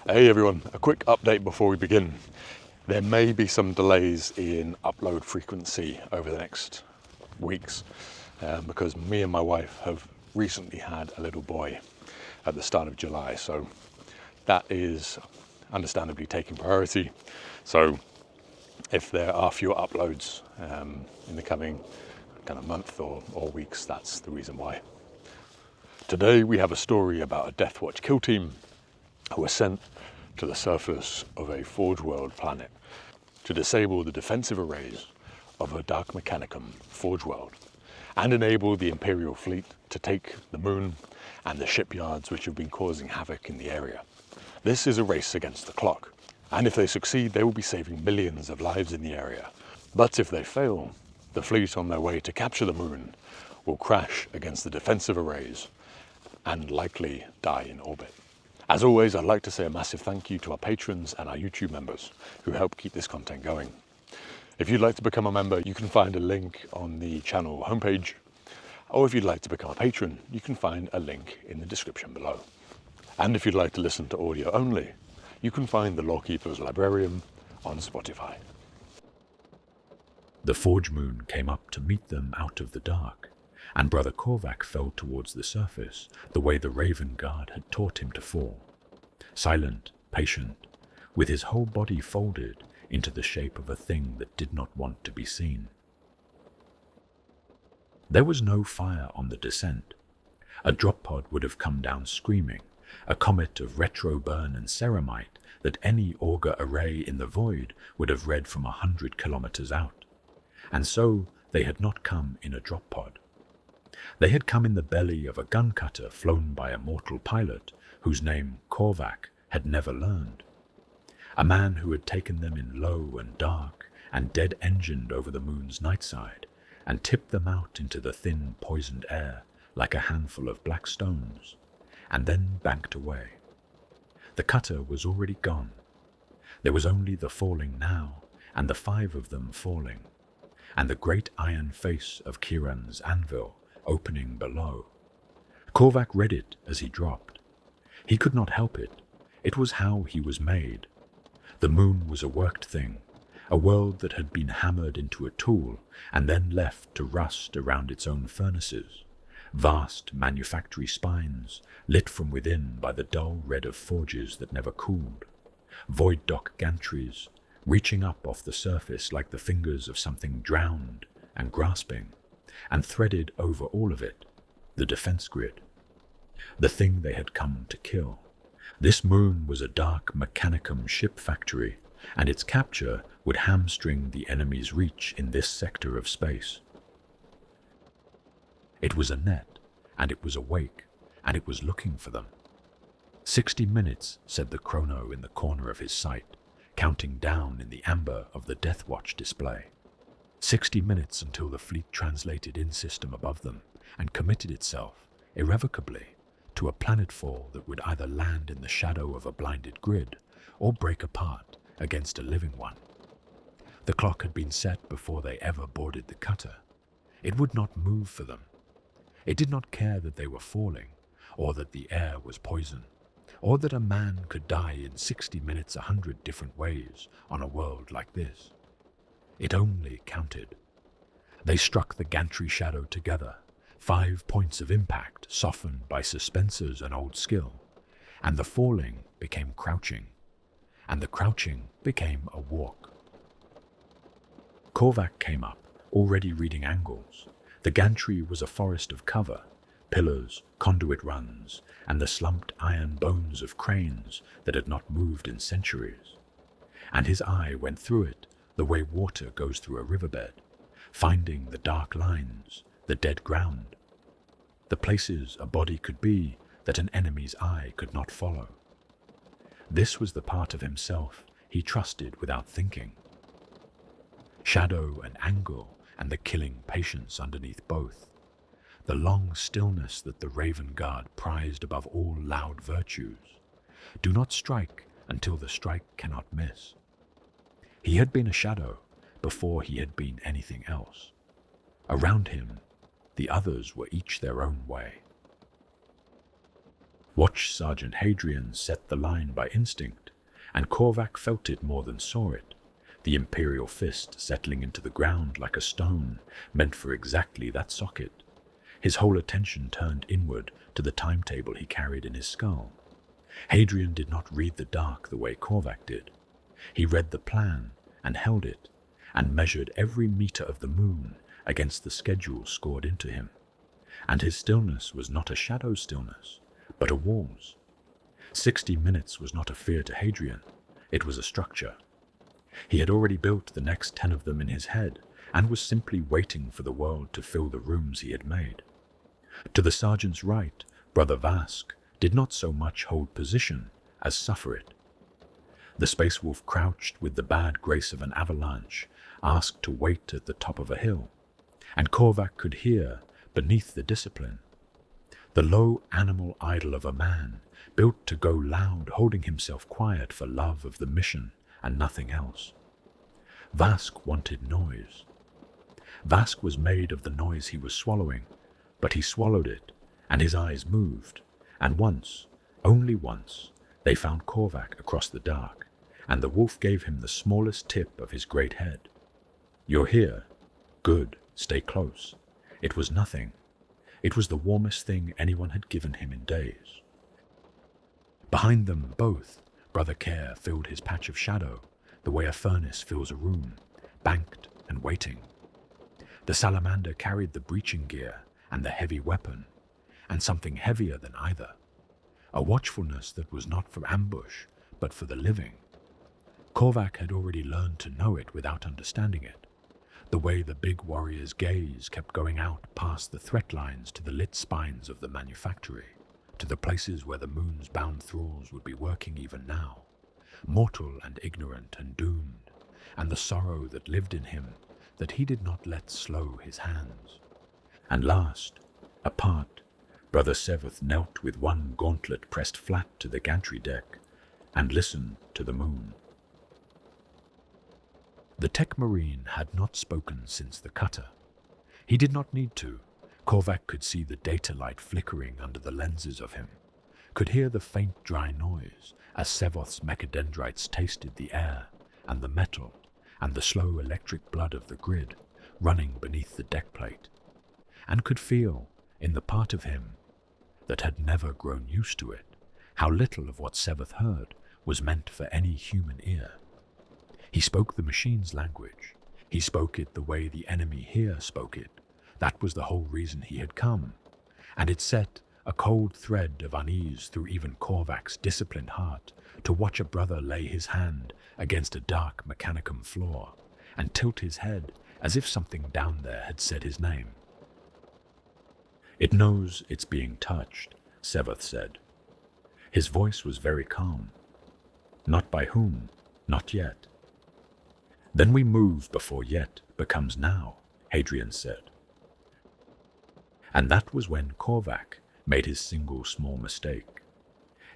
Hey everyone, a quick update before we begin. There may be some delays in upload frequency over the next weeks because me and my wife have recently had a little boy at the start of July, so that is understandably taking priority. So if there are fewer uploads in the coming kind of month or weeks, that's the reason why. Today we have a story about a Deathwatch kill team who were sent to the surface of a Forge World planet to disable the defensive arrays of a Dark Mechanicum Forge World and enable the Imperial fleet to take the moon and the shipyards which have been causing havoc in the area. This is a race against the clock, and if they succeed they will be saving millions of lives in the area. But if they fail, the fleet on their way to capture the moon will crash against the defensive arrays and likely die in orbit. As always, I'd like to say a massive thank you to our patrons and our YouTube members who help keep this content going. If you'd like to become a member, you can find a link on the channel homepage, or if you'd like to become a patron, you can find a link in the description below. And if you'd like to listen to audio only, you can find the Lawkeeper's Librarium on Spotify. The Forge Moon came up to meet them out of the dark, and Brother Korvac fell towards the surface the way the Raven Guard had taught him to fall, silent, patient, with his whole body folded into the shape of a thing that did not want to be seen. There was no fire on the descent. A drop pod would have come down screaming, a comet of retro burn and ceramite that any auger array in the void would have read from 100 kilometers out. And so they had not come in a drop pod. They had come in the belly of a gun cutter flown by a mortal pilot whose name Korvac had never learned. A man who had taken them in low and dark and dead-engined over the moon's night side and tipped them out into the thin, poisoned air like a handful of black stones, and then banked away. The cutter was already gone. There was only the falling now, and the 5 of them falling, and the great iron face of Khiron's Anvil opening below. Korvac read it as he dropped. He could not help it. It was how he was made. The moon was a worked thing, a world that had been hammered into a tool and then left to rust around its own furnaces, vast manufactory spines lit from within by the dull red of forges that never cooled, void dock gantries reaching up off the surface like the fingers of something drowned and grasping, and threaded over all of it, the defense grid, the thing they had come to kill. This moon was a Dark Mechanicum ship factory, and its capture would hamstring the enemy's reach in this sector of space. It was a net, and it was awake, and it was looking for them. 60 minutes, said the chrono in the corner of his sight, counting down in the amber of the Deathwatch display. 60 minutes until the fleet translated in-system above them and committed itself, irrevocably, to a planetfall that would either land in the shadow of a blinded grid or break apart against a living one. The clock had been set before they ever boarded the cutter. It would not move for them. It did not care that they were falling, or that the air was poison, or that a man could die in 60 minutes 100 different ways on a world like this. It only counted. They struck the gantry shadow together, 5 points of impact softened by suspensors and old skill, and the falling became crouching, and the crouching became a walk. Korvac came up, already reading angles. The gantry was a forest of cover, pillars, conduit runs, and the slumped iron bones of cranes that had not moved in centuries. And his eye went through it the way water goes through a riverbed, finding the dark lines, the dead ground, the places a body could be that an enemy's eye could not follow. This was the part of himself he trusted without thinking. Shadow and angle and the killing patience underneath both, the long stillness that the Raven Guard prized above all loud virtues. Do not strike until the strike cannot miss. He had been a shadow before he had been anything else. Around him, the others were each their own way. Watch Sergeant Hadrian set the line by instinct, and Korvac felt it more than saw it. The imperial fist settling into the ground like a stone, meant for exactly that socket. His whole attention turned inward to the timetable he carried in his skull. Hadrian did not read the dark the way Korvac did. He read the plan and held it, and measured every meter of the moon against the schedule scored into him. And his stillness was not a shadow stillness, but a war's. 60 minutes was not a fear to Hadrian, it was a structure. He had already built the next 10 of them in his head, and was simply waiting for the world to fill the rooms he had made. To the sergeant's right, Brother Vask did not so much hold position as suffer it. The space wolf crouched with the bad grace of an avalanche, asked to wait at the top of a hill, and Korvac could hear, beneath the discipline, the low animal idol of a man, built to go loud, holding himself quiet for love of the mission and nothing else. Vask wanted noise. Vask was made of the noise he was swallowing, but he swallowed it, and his eyes moved, and once, only once, they found Korvac across the dark, and the wolf gave him the smallest tip of his great head. "You're here. Good, stay close." It was nothing. It was the warmest thing anyone had given him in days. Behind them both, Brother Care filled his patch of shadow, the way a furnace fills a room, banked and waiting. The salamander carried the breaching gear and the heavy weapon, and something heavier than either, a watchfulness that was not for ambush, but for the living. Korvac had already learned to know it without understanding it, the way the big warrior's gaze kept going out past the threat lines to the lit spines of the manufactory, to the places where the moon's bound thralls would be working even now, mortal and ignorant and doomed, and the sorrow that lived in him that he did not let slow his hands. And last, apart, Brother Seventh knelt with one gauntlet pressed flat to the gantry deck and listened to the moon. The tech marine had not spoken since the cutter. He did not need to. Korvac could see the data light flickering under the lenses of him, could hear the faint dry noise as Sevoth's mechadendrites tasted the air and the metal and the slow electric blood of the grid running beneath the deck plate, and could feel, in the part of him that had never grown used to it, how little of what Sevoth heard was meant for any human ear. He spoke the machine's language. He spoke it the way the enemy here spoke it. That was the whole reason he had come, and it set a cold thread of unease through even Korvac's disciplined heart to watch a brother lay his hand against a dark mechanicum floor and tilt his head as if something down there had said his name. "It knows it's being touched," Sevoth said. His voice was very calm. "Not by whom, not yet." "Then we move before yet becomes now," Hadrian said. And that was when Korvac made his single small mistake.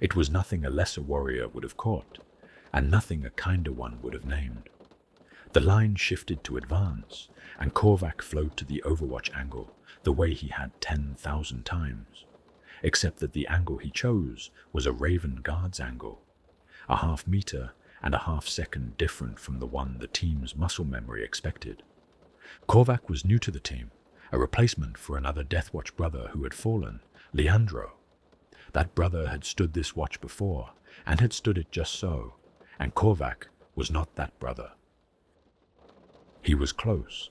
It was nothing a lesser warrior would have caught, and nothing a kinder one would have named. The line shifted to advance, and Korvac flowed to the overwatch angle the way he had 10,000 times, except that the angle he chose was a Raven Guard's angle, a half-meter and a half-second different from the one the team's muscle memory expected. Korvac was new to the team, a replacement for another Deathwatch brother who had fallen, Leandro. That brother had stood this watch before, and had stood it just so, and Korvac was not that brother. He was close.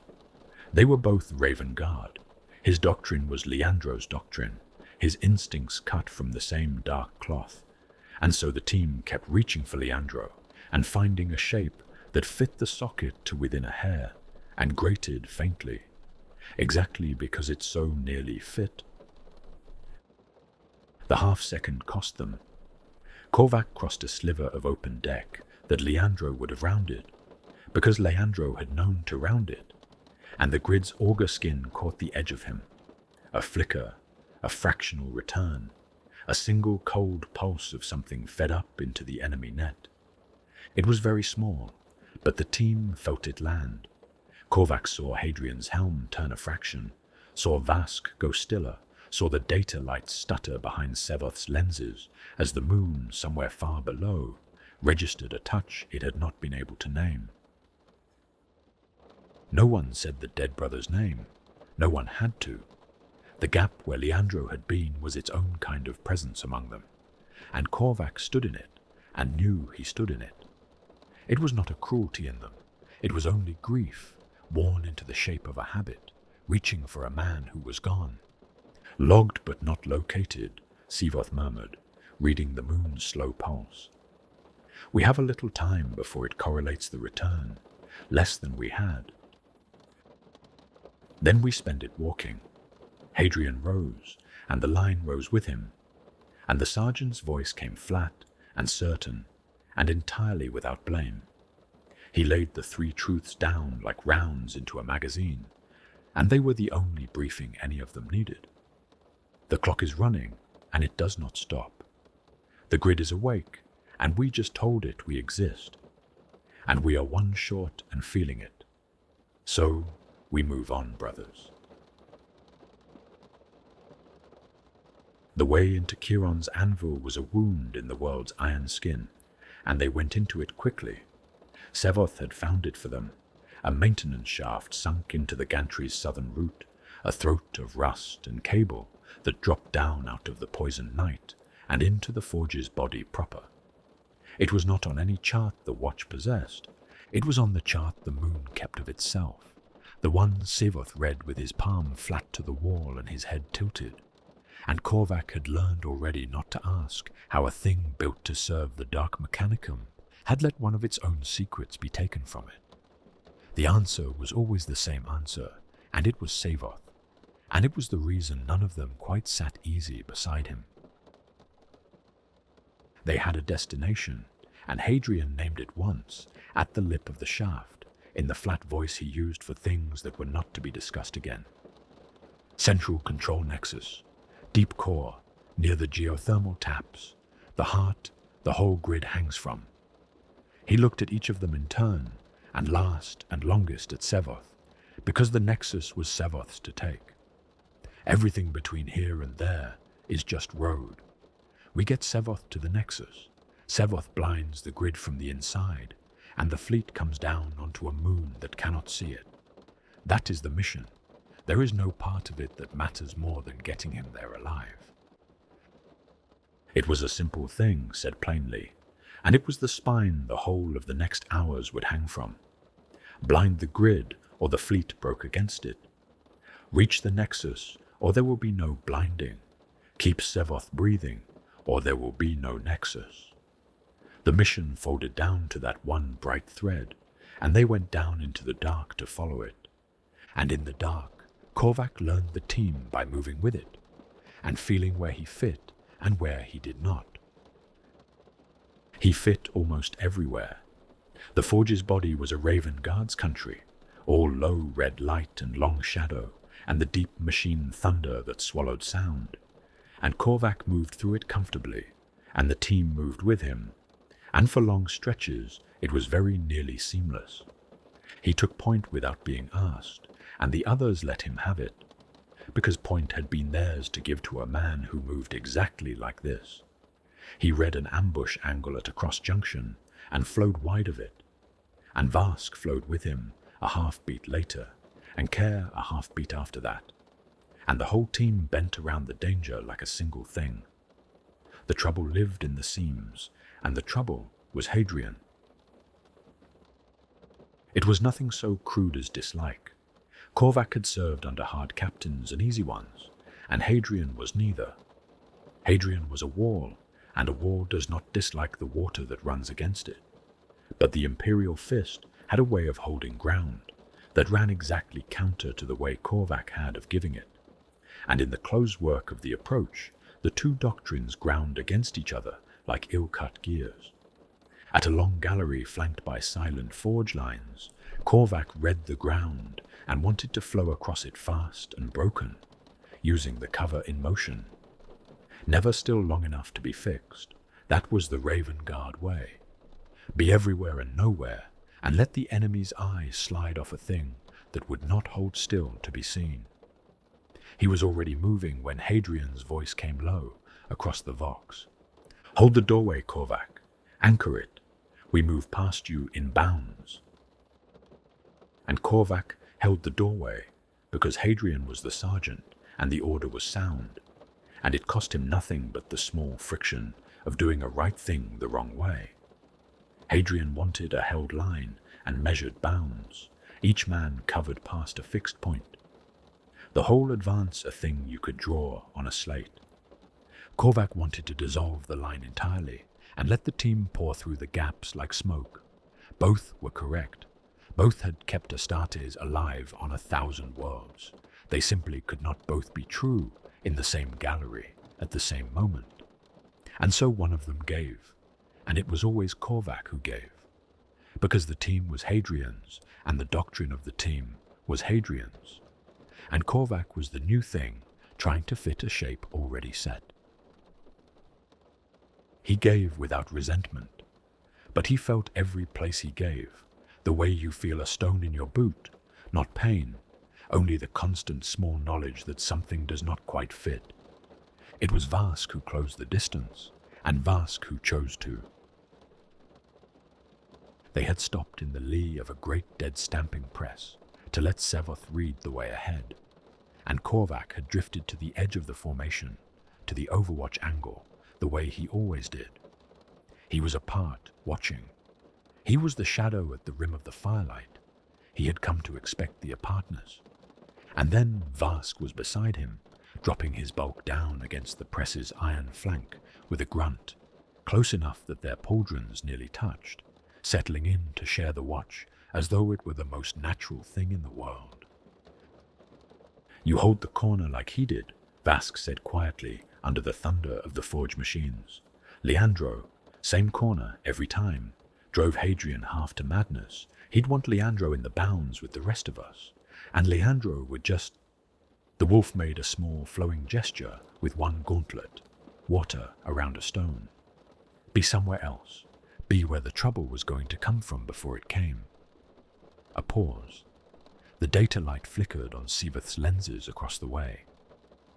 They were both Raven Guard. His doctrine was Leandro's doctrine, his instincts cut from the same dark cloth, and so the team kept reaching for Leandro and finding a shape that fit the socket to within a hair and grated faintly, exactly because it so nearly fit. The half-second cost them. Korvac crossed a sliver of open deck that Leandro would have rounded, because Leandro had known to round it, and the grid's auger skin caught the edge of him. A flicker, a fractional return, a single cold pulse of something fed up into the enemy net. It was very small, but the team felt it land. Korvac saw Hadrian's helm turn a fraction, saw Vask go stiller, saw the data light stutter behind Sevoth's lenses as the moon, somewhere far below, registered a touch it had not been able to name. No one said the dead brother's name. No one had to. The gap where Leandro had been was its own kind of presence among them, and Korvac stood in it, and knew he stood in it. It was not a cruelty in them. It was only grief, worn into the shape of a habit, reaching for a man who was gone. Logged but not located, Sevoth murmured, reading the moon's slow pulse. We have a little time before it correlates the return, less than we had. Then we spend it walking. Hadrian rose, and the line rose with him, and the sergeant's voice came flat and certain, and entirely without blame. He laid the three truths down like rounds into a magazine, and they were the only briefing any of them needed. The clock is running, and it does not stop. The grid is awake, and we just told it we exist. And we are one short and feeling it. So we move on, brothers. The way into Khiron's anvil was a wound in the world's iron skin, and they went into it quickly. Sevoth had found it for them, a maintenance shaft sunk into the gantry's southern root, a throat of rust and cable that dropped down out of the poisoned night and into the forge's body proper. It was not on any chart the watch possessed. It was on the chart the moon kept of itself, the one Sevoth read with his palm flat to the wall and his head tilted. And Korvac had learned already not to ask how a thing built to serve the dark mechanicum had let one of its own secrets be taken from it. The answer was always the same answer, and it was Sevoth, and it was the reason none of them quite sat easy beside him. They had a destination, and Hadrian named it once, at the lip of the shaft, in the flat voice he used for things that were not to be discussed again. Central control nexus, deep core, near the geothermal taps, the heart the whole grid hangs from. He looked at each of them in turn, and last and longest at Sevoth, because the nexus was Sevoth's to take. Everything between here and there is just road. We get Sevoth to the nexus. Sevoth blinds the grid from the inside, and the fleet comes down onto a moon that cannot see it. That is the mission. There is no part of it that matters more than getting him there alive. It was a simple thing, said plainly, and it was the spine the whole of the next hours would hang from. Blind the grid, or the fleet broke against it. Reach the nexus, or there will be no blinding. Keep Sevoth breathing, or there will be no nexus. The mission folded down to that one bright thread, and they went down into the dark to follow it. And in the dark, Korvac learned the team by moving with it, and feeling where he fit and where he did not. He fit almost everywhere. The forge's body was a Raven Guard's country, all low red light and long shadow, and the deep machine thunder that swallowed sound. And Korvac moved through it comfortably, and the team moved with him, and for long stretches it was very nearly seamless. He took point without being asked, and the others let him have it, because point had been theirs to give to a man who moved exactly like this. He read an ambush angle at a cross junction, and flowed wide of it, and Vask flowed with him a half-beat later, and Kerr a half-beat after that, and the whole team bent around the danger like a single thing. The trouble lived in the seams, and the trouble was Hadrian. It was nothing so crude as dislike. Korvac had served under hard captains and easy ones, and Hadrian was neither. Hadrian was a wall, and a wall does not dislike the water that runs against it. But the imperial fist had a way of holding ground that ran exactly counter to the way Korvac had of giving it. And in the close work of the approach, the two doctrines ground against each other like ill-cut gears. At a long gallery flanked by silent forge lines, Korvac read the ground and wanted to flow across it fast and broken, using the cover in motion. Never still long enough to be fixed. That was the Raven Guard way. Be everywhere and nowhere, and let the enemy's eye slide off a thing that would not hold still to be seen. He was already moving when Hadrian's voice came low across the Vox. "Hold the doorway, Korvac. Anchor it. We move past you in bounds." And Korvac held the doorway because Hadrian was the sergeant and the order was sound, and it cost him nothing but the small friction of doing a right thing the wrong way. Hadrian wanted a held line and measured bounds, each man covered past a fixed point. The whole advance a thing you could draw on a slate. Korvac wanted to dissolve the line entirely and let the team pour through the gaps like smoke. Both were correct. Both had kept Astartes alive on 1,000 worlds. They simply could not both be true in the same gallery at the same moment. And so one of them gave, and it was always Korvac who gave, because the team was Hadrian's and the doctrine of the team was Hadrian's. And Korvac was the new thing trying to fit a shape already set. He gave without resentment, but he felt every place he gave, the way you feel a stone in your boot, not pain, only the constant small knowledge that something does not quite fit. It was Vask who closed the distance, and Vask who chose to. They had stopped in the lee of a great dead stamping press to let Sevoth read the way ahead, and Korvac had drifted to the edge of the formation, to the overwatch angle, the way he always did. He was apart, watching. He was the shadow at the rim of the firelight. He had come to expect the apartness. And then Vask was beside him, dropping his bulk down against the press's iron flank with a grunt, close enough that their pauldrons nearly touched, settling in to share the watch as though it were the most natural thing in the world. "You hold the corner like he did," Vask said quietly under the thunder of the forge machines. "Leandro, same corner every time, drove Hadrian half to madness. He'd want Leandro in the bounds with the rest of us, and Leandro would just..." The wolf made a small flowing gesture with one gauntlet, water around a stone. "Be somewhere else. Be where the trouble was going to come from before it came." A pause. The data light flickered on Sevoth's lenses across the way.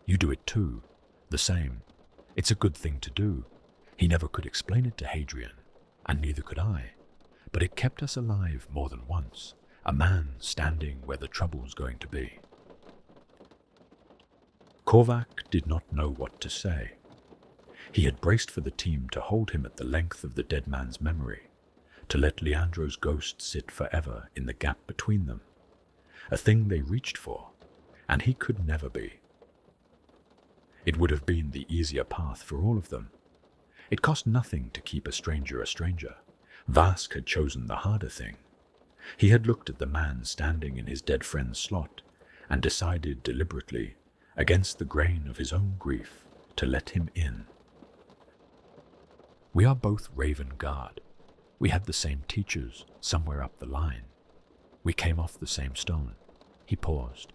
"You do it too. The same. It's a good thing to do. He never could explain it to Hadrian, and neither could I. But it kept us alive more than once, a man standing where the trouble's going to be." Korvac did not know what to say. He had braced for the team to hold him at the length of the dead man's memory, to let Leandro's ghost sit forever in the gap between them, a thing they reached for, and he could never be. It would have been the easier path for all of them. It cost nothing to keep a stranger a stranger. Vask had chosen the harder thing. He had looked at the man standing in his dead friend's slot and decided deliberately, against the grain of his own grief, to let him in. "We are both Raven Guard. We had the same teachers somewhere up the line. We came off the same stone." He paused.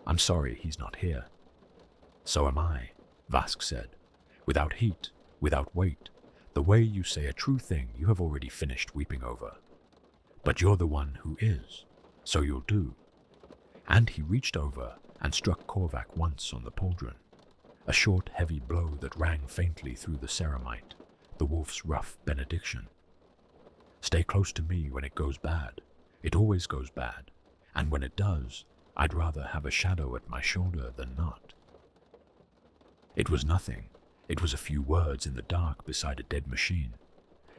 "I'm sorry he's not here." "So am I," Vask said, "without heat, without weight, the way you say a true thing you have already finished weeping over. But you're the one who is, so you'll do." And he reached over and struck Korvac once on the pauldron, a short, heavy blow that rang faintly through the ceramite, the wolf's rough benediction. "Stay close to me when it goes bad. It always goes bad, and when it does, I'd rather have a shadow at my shoulder than not." It was nothing. It was a few words in the dark beside a dead machine.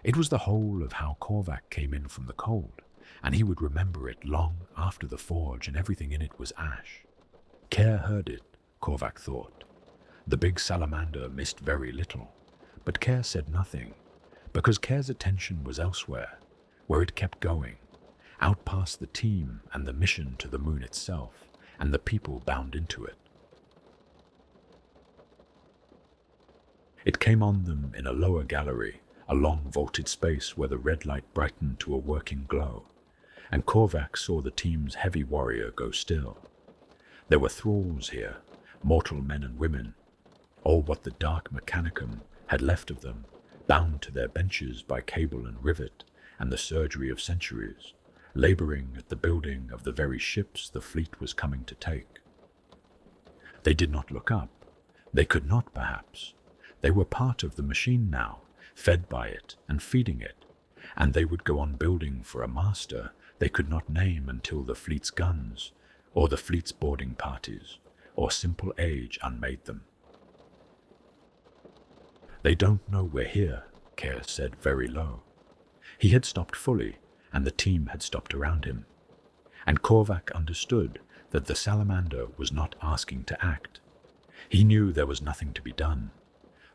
It was the whole of how Korvac came in from the cold, and he would remember it long after the forge and everything in it was ash. Care heard it, Korvac thought. The big salamander missed very little, but Care said nothing, because Care's attention was elsewhere, where it kept going, out past the team and the mission to the moon itself, and the people bound into it. It came on them in a lower gallery, a long vaulted space where the red light brightened to a working glow, and Korvac saw the team's heavy warrior go still. There were thralls here, mortal men and women, all what the dark mechanicum had left of them, bound to their benches by cable and rivet and the surgery of centuries, labouring at the building of the very ships the fleet was coming to take. They did not look up. They could not, perhaps. They were part of the machine now, fed by it and feeding it, and they would go on building for a master they could not name until the fleet's guns, or the fleet's boarding parties, or simple age unmade them. "They don't know we're here," Kerr said very low. He had stopped fully, and the team had stopped around him. And Korvac understood that the salamander was not asking to act. He knew there was nothing to be done.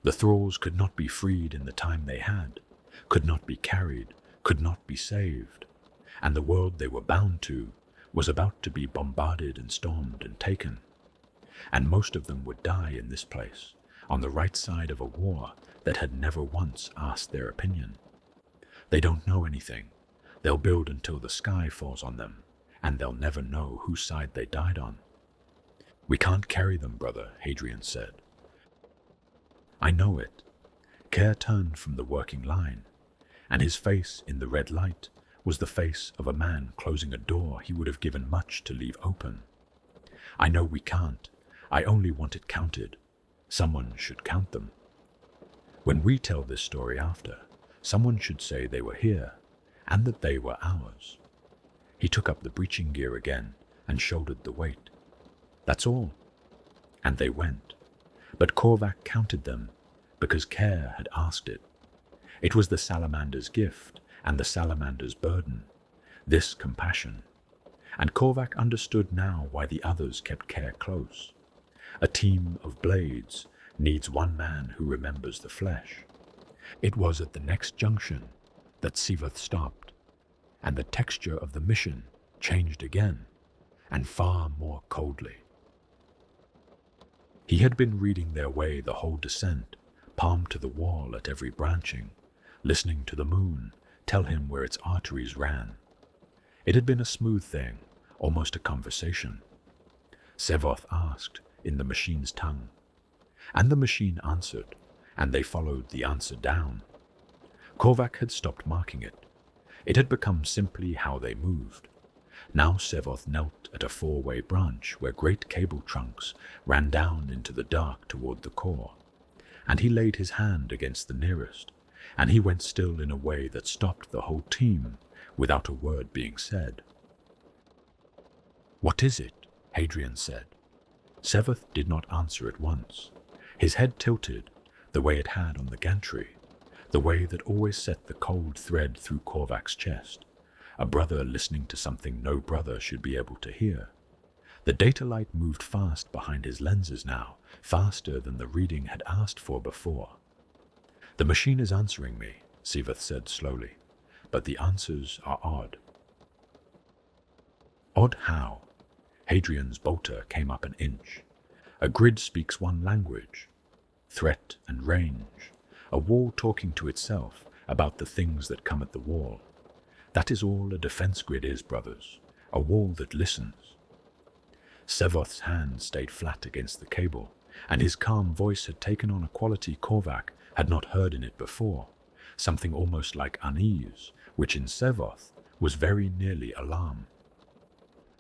The thralls could not be freed in the time they had, could not be carried, could not be saved, and the world they were bound to was about to be bombarded and stormed and taken. And most of them would die in this place, on the right side of a war that had never once asked their opinion. They don't know anything. They'll build until the sky falls on them, and they'll never know whose side they died on. "We can't carry them, brother," Hadrian said. "I know it." Kerr turned from the working line, and his face in the red light was the face of a man closing a door he would have given much to leave open. "I know we can't. I only want it counted. Someone should count them. When we tell this story after, someone should say they were here, and that they were ours." He took up the breaching gear again and shouldered the weight. "That's all." And they went. But Korvac counted them, because Kerr had asked it. It was the salamander's gift and the salamander's burden, this compassion. And Korvac understood now why the others kept Kerr close. A team of blades needs one man who remembers the flesh. It was at the next junction that Sivath stopped, and the texture of the mission changed again, and far more coldly. He had been reading their way the whole descent, palm to the wall at every branching, listening to the moon tell him where its arteries ran. It had been a smooth thing, almost a conversation. Sevoth asked in the machine's tongue, and the machine answered, and they followed the answer down. Korvac had stopped marking it. It had become simply how they moved. Now Sevoth knelt at a four-way branch where great cable trunks ran down into the dark toward the core, and he laid his hand against the nearest, and he went still in a way that stopped the whole team without a word being said. "What is it?" Hadrian said. Sevoth did not answer at once. His head tilted, the way it had on the gantry, the way that always set the cold thread through Korvac's chest, a brother listening to something no brother should be able to hear. The data light moved fast behind his lenses now, faster than the reading had asked for before. "The machine is answering me," Sivath said slowly, "but the answers are odd." "Odd how?" Hadrian's bolter came up an inch. "A grid speaks one language. Threat and range. A wall talking to itself about the things that come at the wall. That is all a defense grid is, brothers. A wall that listens." Sevoth's hand stayed flat against the cable, and his calm voice had taken on a quality Korvac had not heard in it before, something almost like unease, which in Sevoth was very nearly alarm.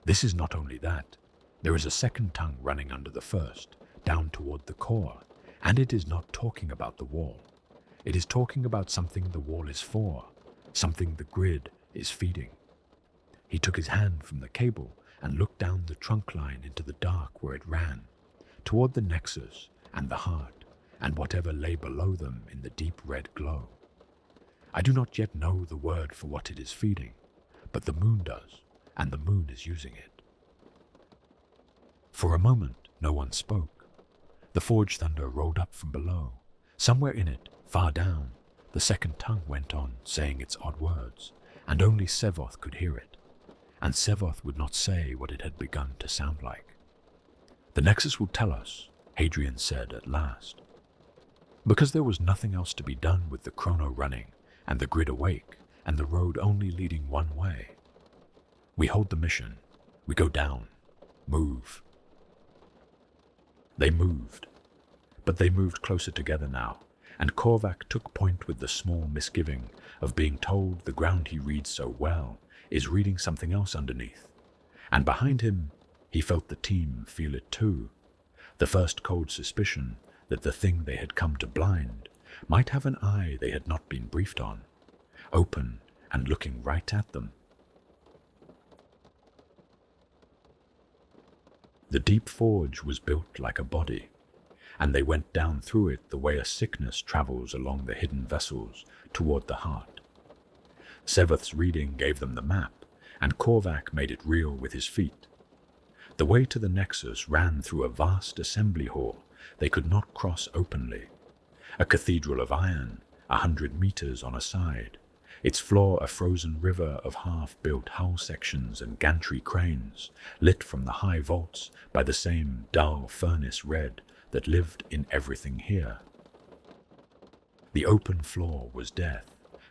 "This is not only that. There is a second tongue running under the first, down toward the core, and it is not talking about the wall. It is talking about something the wall is for, something the grid is feeding." He took his hand from the cable and looked down the trunk line into the dark where it ran, toward the nexus and the heart, and whatever lay below them in the deep red glow. "I do not yet know the word for what it is feeding, but the moon does, and the moon is using it." For a moment, no one spoke. The forge thunder rolled up from below. Somewhere in it, far down, the second tongue went on, saying its odd words, and only Sevoth could hear it. And Sevoth would not say what it had begun to sound like. "The Nexus will tell us," Hadrian said at last. Because there was nothing else to be done with the chrono running, and the grid awake, and the road only leading one way. "We hold the mission. We go down. Move." They moved. But they moved closer together now, and Korvac took point with the small misgiving of being told the ground he reads so well is reading something else underneath. And behind him, he felt the team feel it too. The first cold suspicion that the thing they had come to blind might have an eye they had not been briefed on, open and looking right at them. The deep forge was built like a body, and they went down through it the way a sickness travels along the hidden vessels toward the heart. Sevoth's reading gave them the map, and Korvac made it real with his feet. The way to the Nexus ran through a vast assembly hall they could not cross openly. A cathedral of iron, 100 meters on a side, its floor a frozen river of half-built hull sections and gantry cranes, lit from the high vaults by the same dull furnace red that lived in everything here. The open floor was death.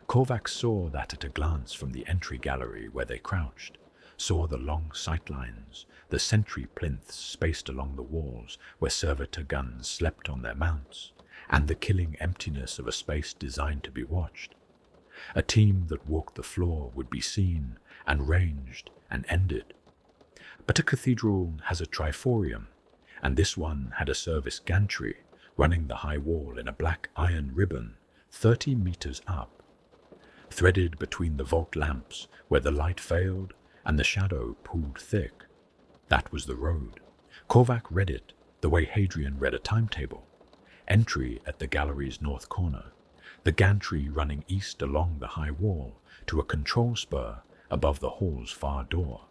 Korvac saw that at a glance from the entry gallery where they crouched, saw the long sightlines, the sentry plinths spaced along the walls where servitor guns slept on their mounts, and the killing emptiness of a space designed to be watched. A team that walked the floor would be seen and ranged and ended. But a cathedral has a triforium, and this one had a service gantry running the high wall in a black iron ribbon 30 meters up. Threaded between the vault lamps where the light failed and the shadow pooled thick. That was the road. Korvac read it the way Hadrian read a timetable. Entry at the gallery's north corner, the gantry running east along the high wall to a control spur above the hall's far door,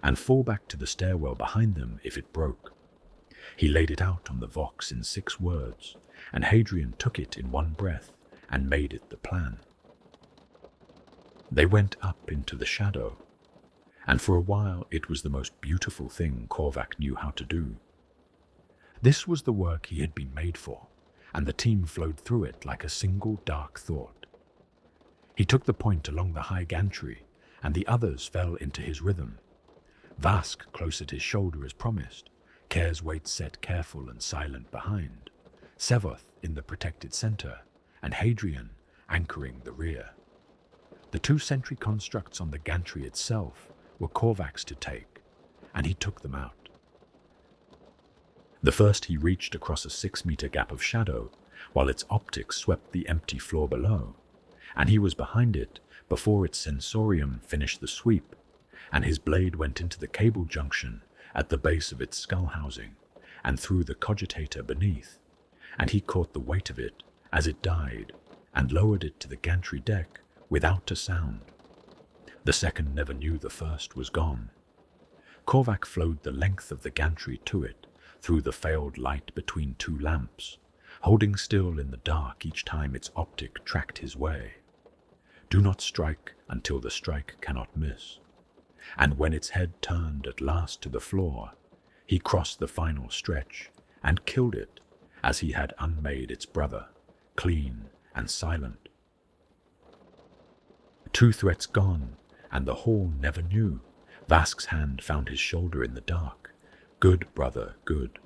and fall back to the stairwell behind them if it broke. He laid it out on the vox in 6 words, and Hadrian took it in one breath and made it the plan. They went up into the shadow, and for a while it was the most beautiful thing Korvac knew how to do. This was the work he had been made for, and the team flowed through it like a single dark thought. He took the point along the high gantry, and the others fell into his rhythm. Vask close at his shoulder as promised, Care's weight set careful and silent behind, Sevoth in the protected center, and Hadrian anchoring the rear. The 2 sentry constructs on the gantry itself were Korvac's to take, and he took them out. The first he reached across a 6-meter gap of shadow, while its optics swept the empty floor below, and he was behind it before its sensorium finished the sweep, and his blade went into the cable junction at the base of its skull housing, and through the cogitator beneath, and he caught the weight of it as it died, and lowered it to the gantry deck without a sound. The second never knew the first was gone. Korvac flowed the length of the gantry to it, through the failed light between 2 lamps, holding still in the dark each time its optic tracked his way. Do not strike until the strike cannot miss. And when its head turned at last to the floor, he crossed the final stretch and killed it as he had unmade its brother, clean and silent. 2 threats gone, and the hall never knew. Vask's hand found his shoulder in the dark. Good, brother, good.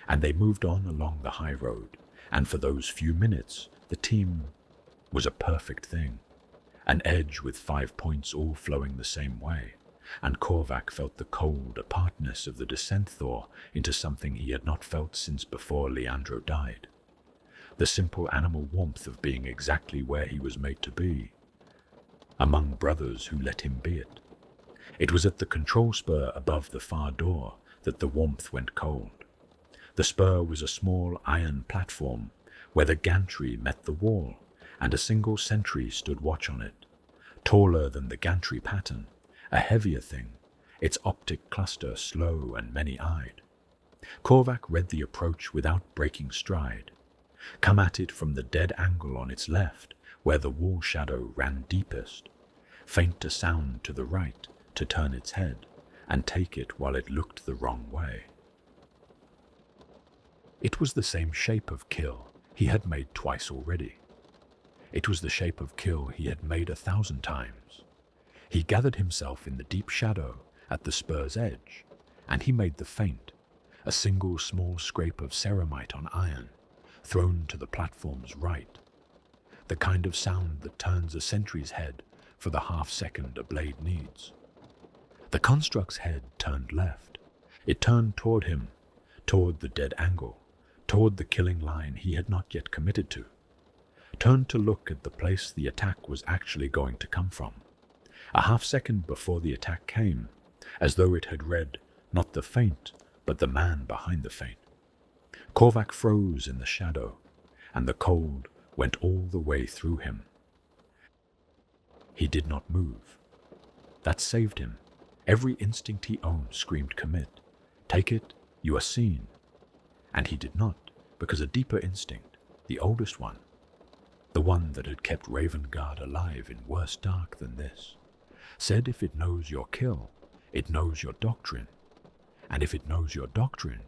And they moved on along the high road, and for those few minutes the team was a perfect thing. An edge with 5 points all flowing the same way, and Korvac felt the cold apartness of the descent thaw into something he had not felt since before Leandro died. The simple animal warmth of being exactly where he was made to be, among brothers who let him be it. It was at the control spur above the far door that the warmth went cold. The spur was a small iron platform where the gantry met the wall, and a single sentry stood watch on it, taller than the gantry pattern, a heavier thing, its optic cluster slow and many-eyed. Korvac read the approach without breaking stride. Come at it from the dead angle on its left, where the wall shadow ran deepest. Faint a sound to the right to turn its head, and take it while it looked the wrong way. It was the same shape of kill he had made twice already. It was the shape of kill he had made 1,000 times. He gathered himself in the deep shadow at the spur's edge, and he made the feint, a single small scrape of ceramite on iron, thrown to the platform's right, the kind of sound that turns a sentry's head for the half-second a blade needs. The construct's head turned left. It turned toward him, toward the dead angle, toward the killing line he had not yet committed to. Turned to look at the place the attack was actually going to come from. A half-second before the attack came, as though it had read not the feint, but the man behind the feint. Korvac froze in the shadow, and the cold went all the way through him. He did not move. That saved him. Every instinct he owned screamed commit. Take it, you are seen. And he did not, because a deeper instinct, the oldest one, the one that had kept Ravengard alive in worse dark than this, said if it knows your kill, it knows your doctrine. And if it knows your doctrine,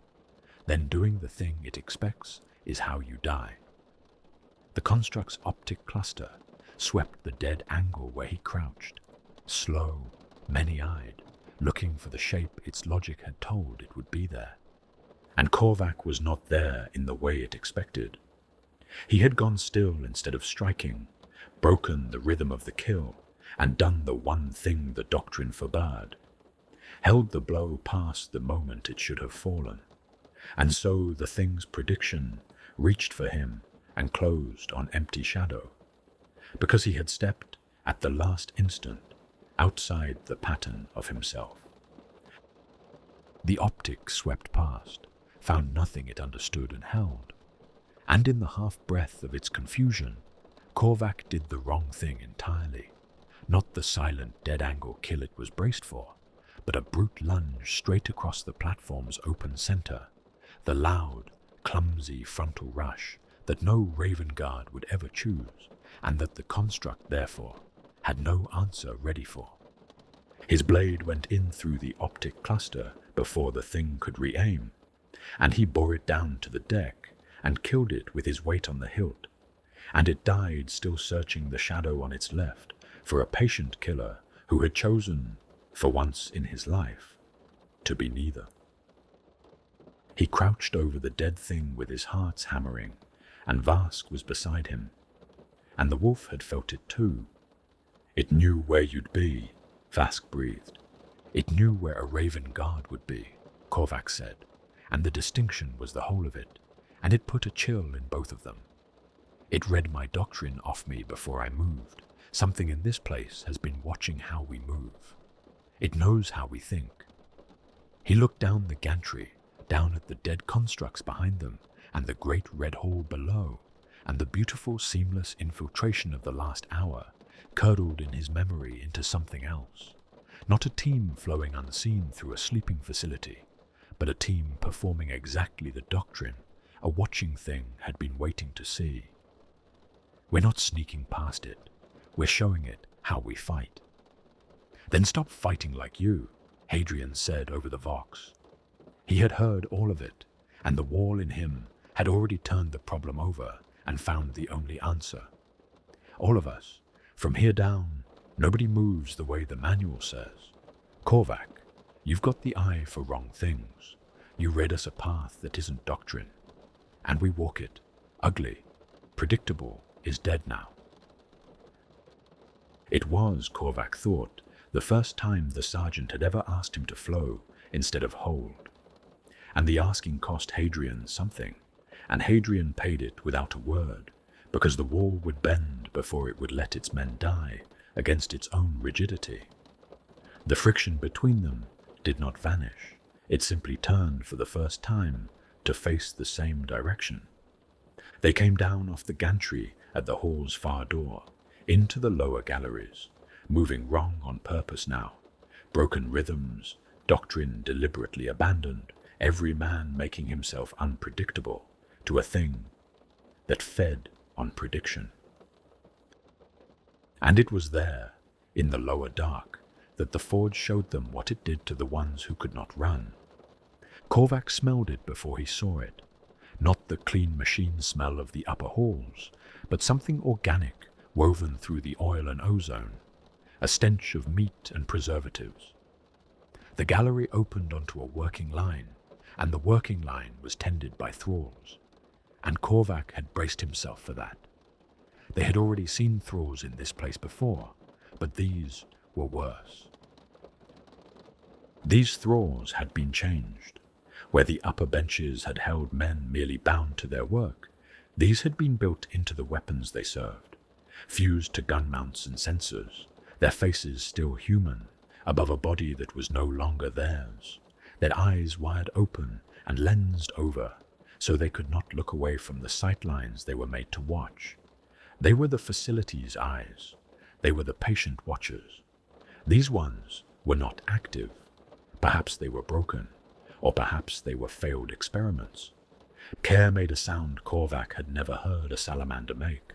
then doing the thing it expects is how you die. The construct's optic cluster swept the dead angle where he crouched, slow, many-eyed, looking for the shape its logic had told it would be there. And Korvac was not there in the way it expected. He had gone still instead of striking, broken the rhythm of the kill, and done the one thing the doctrine forbade, held the blow past the moment it should have fallen. And so the thing's prediction reached for him and closed on empty shadow, because he had stepped at the last instant outside the pattern of himself. The optic swept past, found nothing it understood and held, and in the half-breath of its confusion, Korvac did the wrong thing entirely, not the silent dead-angle kill it was braced for, but a brute lunge straight across the platform's open center, the loud, clumsy frontal rush that no Ravengard would ever choose, and that the construct, therefore, had no answer ready for. His blade went in through the optic cluster before the thing could re-aim, and he bore it down to the deck and killed it with his weight on the hilt, and it died still searching the shadow on its left for a patient killer who had chosen, for once in his life, to be neither. He crouched over the dead thing with his hearts hammering, and Vask was beside him. And the wolf had felt it too. It knew where you'd be, Vask breathed. It knew where a Ravengard would be, Korvac said, and the distinction was the whole of it, and it put a chill in both of them. It read my doctrine off me before I moved. Something in this place has been watching how we move. It knows how we think. He looked down the gantry, down at the dead constructs behind them, and the great red hall below, and the beautiful seamless infiltration of the last hour curdled in his memory into something else. Not a team flowing unseen through a sleeping facility, but a team performing exactly the doctrine a watching thing had been waiting to see. We're not sneaking past it. We're showing it how we fight. Then stop fighting like you, Hadrian said over the Vox. He had heard all of it, and the wall in him had already turned the problem over and found the only answer. All of us, from here down, nobody moves the way the manual says. Korvac, you've got the eye for wrong things. You read us a path that isn't doctrine, and we walk it. Ugly, predictable, is dead now. It was, Korvac thought, the first time the sergeant had ever asked him to flow instead of hold. And the asking cost Hadrian something, and Hadrian paid it without a word, because the wall would bend before it would let its men die against its own rigidity. The friction between them did not vanish. It simply turned for the first time to face the same direction. They came down off the gantry at the hall's far door, into the lower galleries, moving wrong on purpose now, broken rhythms, doctrine deliberately abandoned, every man making himself unpredictable to a thing that fed on prediction. And it was there, in the lower dark, that the forge showed them what it did to the ones who could not run. Korvac smelled it before he saw it, not the clean machine smell of the upper halls, but something organic woven through the oil and ozone, a stench of meat and preservatives. The gallery opened onto a working line, and the working line was tended by thralls, and Korvac had braced himself for that. They had already seen thralls in this place before, but these were worse. These thralls had been changed. Where the upper benches had held men merely bound to their work, these had been built into the weapons they served, fused to gun mounts and sensors, their faces still human, above a body that was no longer theirs, their eyes wide open and lensed over, so they could not look away from the sightlines they were made to watch. They were the facility's eyes. They were the patient watchers. These ones were not active. Perhaps they were broken, or perhaps they were failed experiments. Care made a sound Korvac had never heard a salamander make.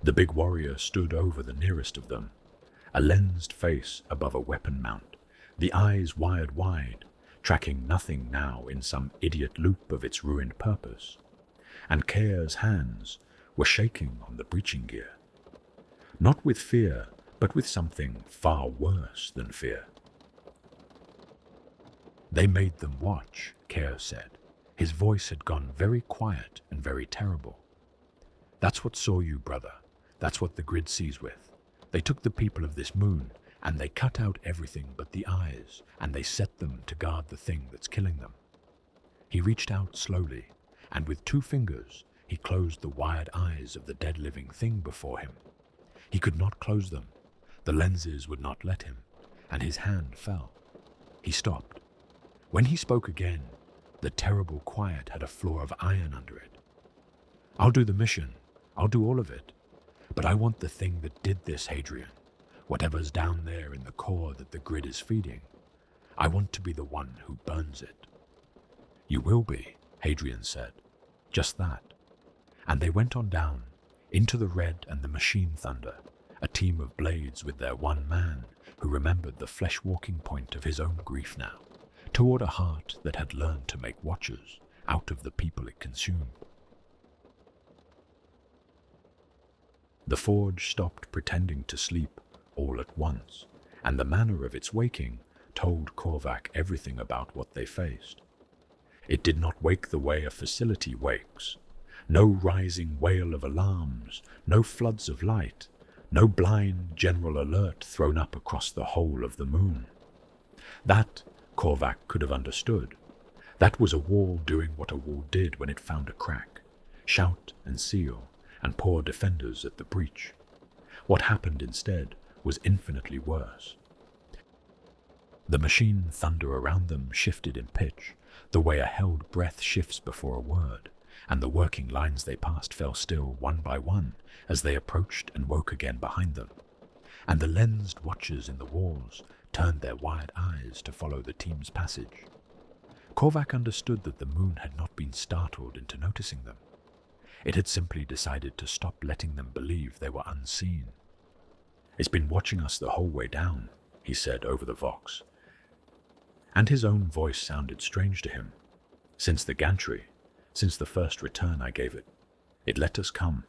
The big warrior stood over the nearest of them, a lensed face above a weapon mount, the eyes wired wide, tracking nothing now in some idiot loop of its ruined purpose. And Care's hands were shaking on the breaching gear. Not with fear, but with something far worse than fear. They made them watch, Care said. His voice had gone very quiet and very terrible. That's what saw you, brother. That's what the grid sees with. They took the people of this moon, and they cut out everything but the eyes, and they set them to guard the thing that's killing them. He reached out slowly, and with 2 fingers, he closed the wired eyes of the dead living thing before him. He could not close them. The lenses would not let him, and his hand fell. He stopped. When he spoke again, the terrible quiet had a floor of iron under it. I'll do the mission. I'll do all of it. But I want the thing that did this, Hadrian. Whatever's down there in the core that the grid is feeding. I want to be the one who burns it. You will be, Hadrian said. Just that. And they went on down, into the red and the machine thunder, a team of blades with their one man, who remembered the flesh-walking point of his own grief now, toward a heart that had learned to make watchers out of the people it consumed. The forge stopped pretending to sleep all at once, and the manner of its waking told Korvac everything about what they faced. It did not wake the way a facility wakes. No rising wail of alarms, no floods of light, no blind general alert thrown up across the whole of the moon. That Korvac could have understood. That was a wall doing what a wall did when it found a crack, shout and seal, and pour defenders at the breach. What happened instead was infinitely worse. The machine thunder around them shifted in pitch, the way a held breath shifts before a word, and the working lines they passed fell still one by one as they approached and woke again behind them. And the lensed watchers in the walls turned their wired eyes to follow the team's passage. Korvac understood that the moon had not been startled into noticing them. It had simply decided to stop letting them believe they were unseen. It's been watching us the whole way down, he said over the vox. And his own voice sounded strange to him. Since the gantry, since the first return I gave it, it let us come.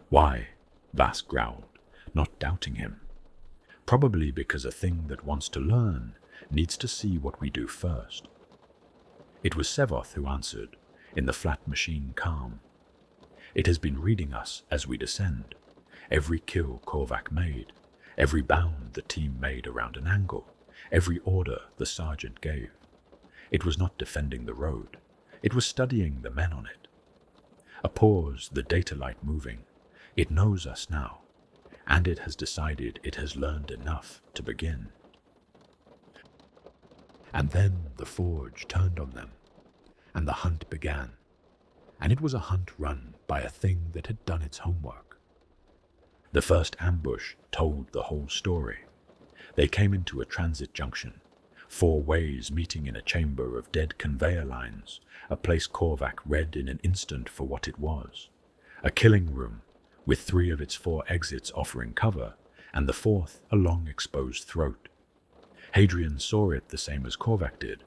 Why? Vas growled, not doubting him. Probably because a thing that wants to learn needs to see what we do first. It was Sevoth who answered, in the flat machine calm. It has been reading us as we descend. Every kill Korvac made, every bound the team made around an angle, every order the sergeant gave. It was not defending the road. It was studying the men on it. A pause, the data light moving. It knows us now, and it has decided it has learned enough to begin. And then the forge turned on them, and the hunt began. And it was a hunt run by a thing that had done its homework. The first ambush told the whole story. They came into a transit junction, 4 ways meeting in a chamber of dead conveyor lines, a place Korvac read in an instant for what it was. A killing room, with 3 of its 4 exits offering cover, and the 4th a long exposed throat. Hadrian saw it the same as Korvac did,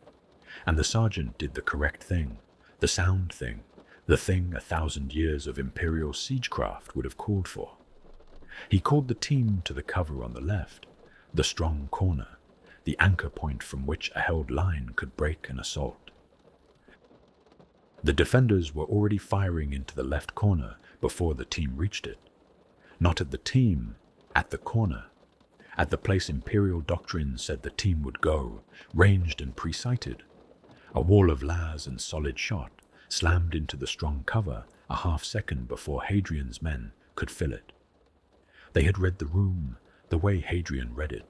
and the sergeant did the correct thing, the sound thing, the thing 1,000 years of imperial siegecraft would have called for. He called the team to the cover on the left, the strong corner, the anchor point from which a held line could break an assault. The defenders were already firing into the left corner before the team reached it. Not at the team, at the corner, at the place Imperial doctrine said the team would go, ranged and pre-sighted, A wall of las and solid shot slammed into the strong cover a half-second before Hadrian's men could fill it. They had read the room the way Hadrian read it,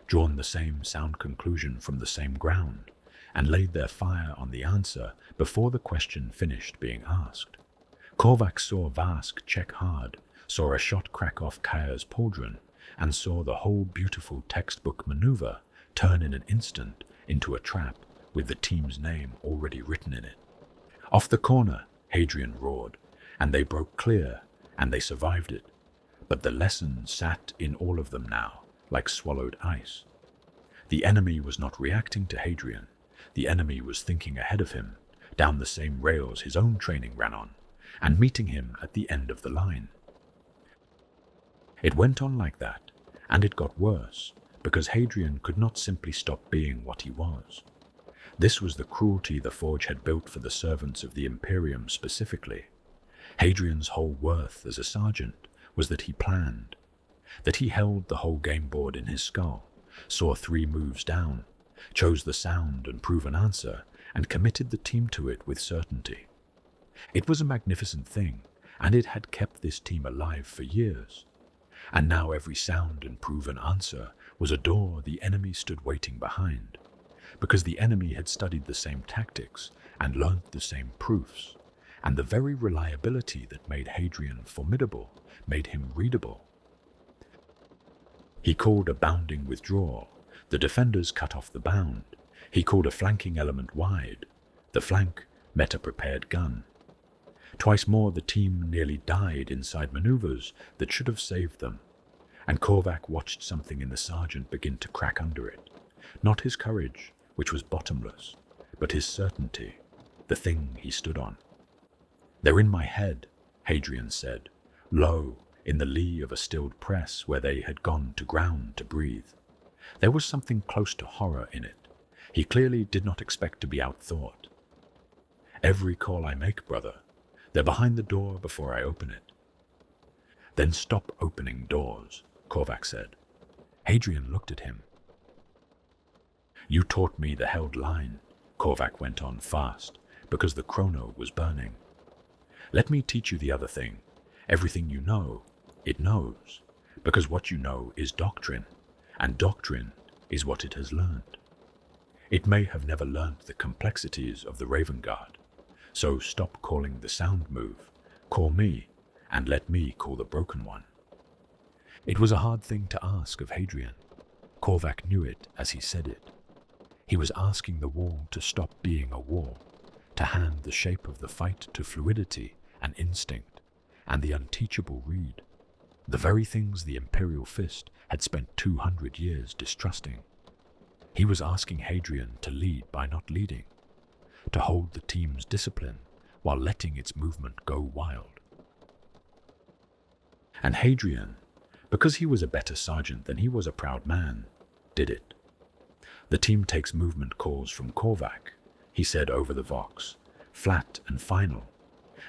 drawn the same sound conclusion from the same ground, and laid their fire on the answer before the question finished being asked. Korvac saw Vask check hard, saw a shot crack off Kaya's pauldron, and saw the whole beautiful textbook maneuver turn in an instant into a trap with the team's name already written in it. Off the corner, Hadrian roared, and they broke clear, and they survived it. But the lesson sat in all of them now, like swallowed ice. The enemy was not reacting to Hadrian. The enemy was thinking ahead of him, down the same rails his own training ran on, and meeting him at the end of the line. It went on like that, and it got worse, because Hadrian could not simply stop being what he was. This was the cruelty the Forge had built for the servants of the Imperium specifically. Hadrian's whole worth as a sergeant was that he planned, that he held the whole game board in his skull, saw 3 moves down, chose the sound and proven answer, and committed the team to it with certainty. It was a magnificent thing, and it had kept this team alive for years. And now every sound and proven answer was a door the enemy stood waiting behind, because the enemy had studied the same tactics and learnt the same proofs, and the very reliability that made Hadrian formidable made him readable. He called a bounding withdrawal. The defenders cut off the bound. He called a flanking element wide. The flank met a prepared gun. Twice more the team nearly died inside maneuvers that should have saved them, and Korvac watched something in the sergeant begin to crack under it. Not his courage, which was bottomless, but his certainty, the thing he stood on. "They're in my head," Hadrian said, low, in the lee of a stilled press where they had gone to ground to breathe. There was something close to horror in it. He clearly did not expect to be outthought. "Every call I make, brother, they're behind the door before I open it." "Then stop opening doors," Korvac said. Hadrian looked at him. "You taught me the held line," Korvac went on fast, because the chrono was burning. "Let me teach you the other thing. Everything you know, it knows, because what you know is doctrine, and doctrine is what it has learned. It may have never learned the complexities of the Raven Guard, so stop calling the sound move, call me, and let me call the broken one." It was a hard thing to ask of Hadrian. Korvac knew it as he said it. He was asking the wall to stop being a wall, to hand the shape of the fight to fluidity and instinct, and the unteachable reed, the very things the Imperial Fist had spent 200 years distrusting. He was asking Hadrian to lead by not leading, to hold the team's discipline while letting its movement go wild. And Hadrian, because he was a better sergeant than he was a proud man, did it. "The team takes movement calls from Korvac," he said over the vox, flat and final,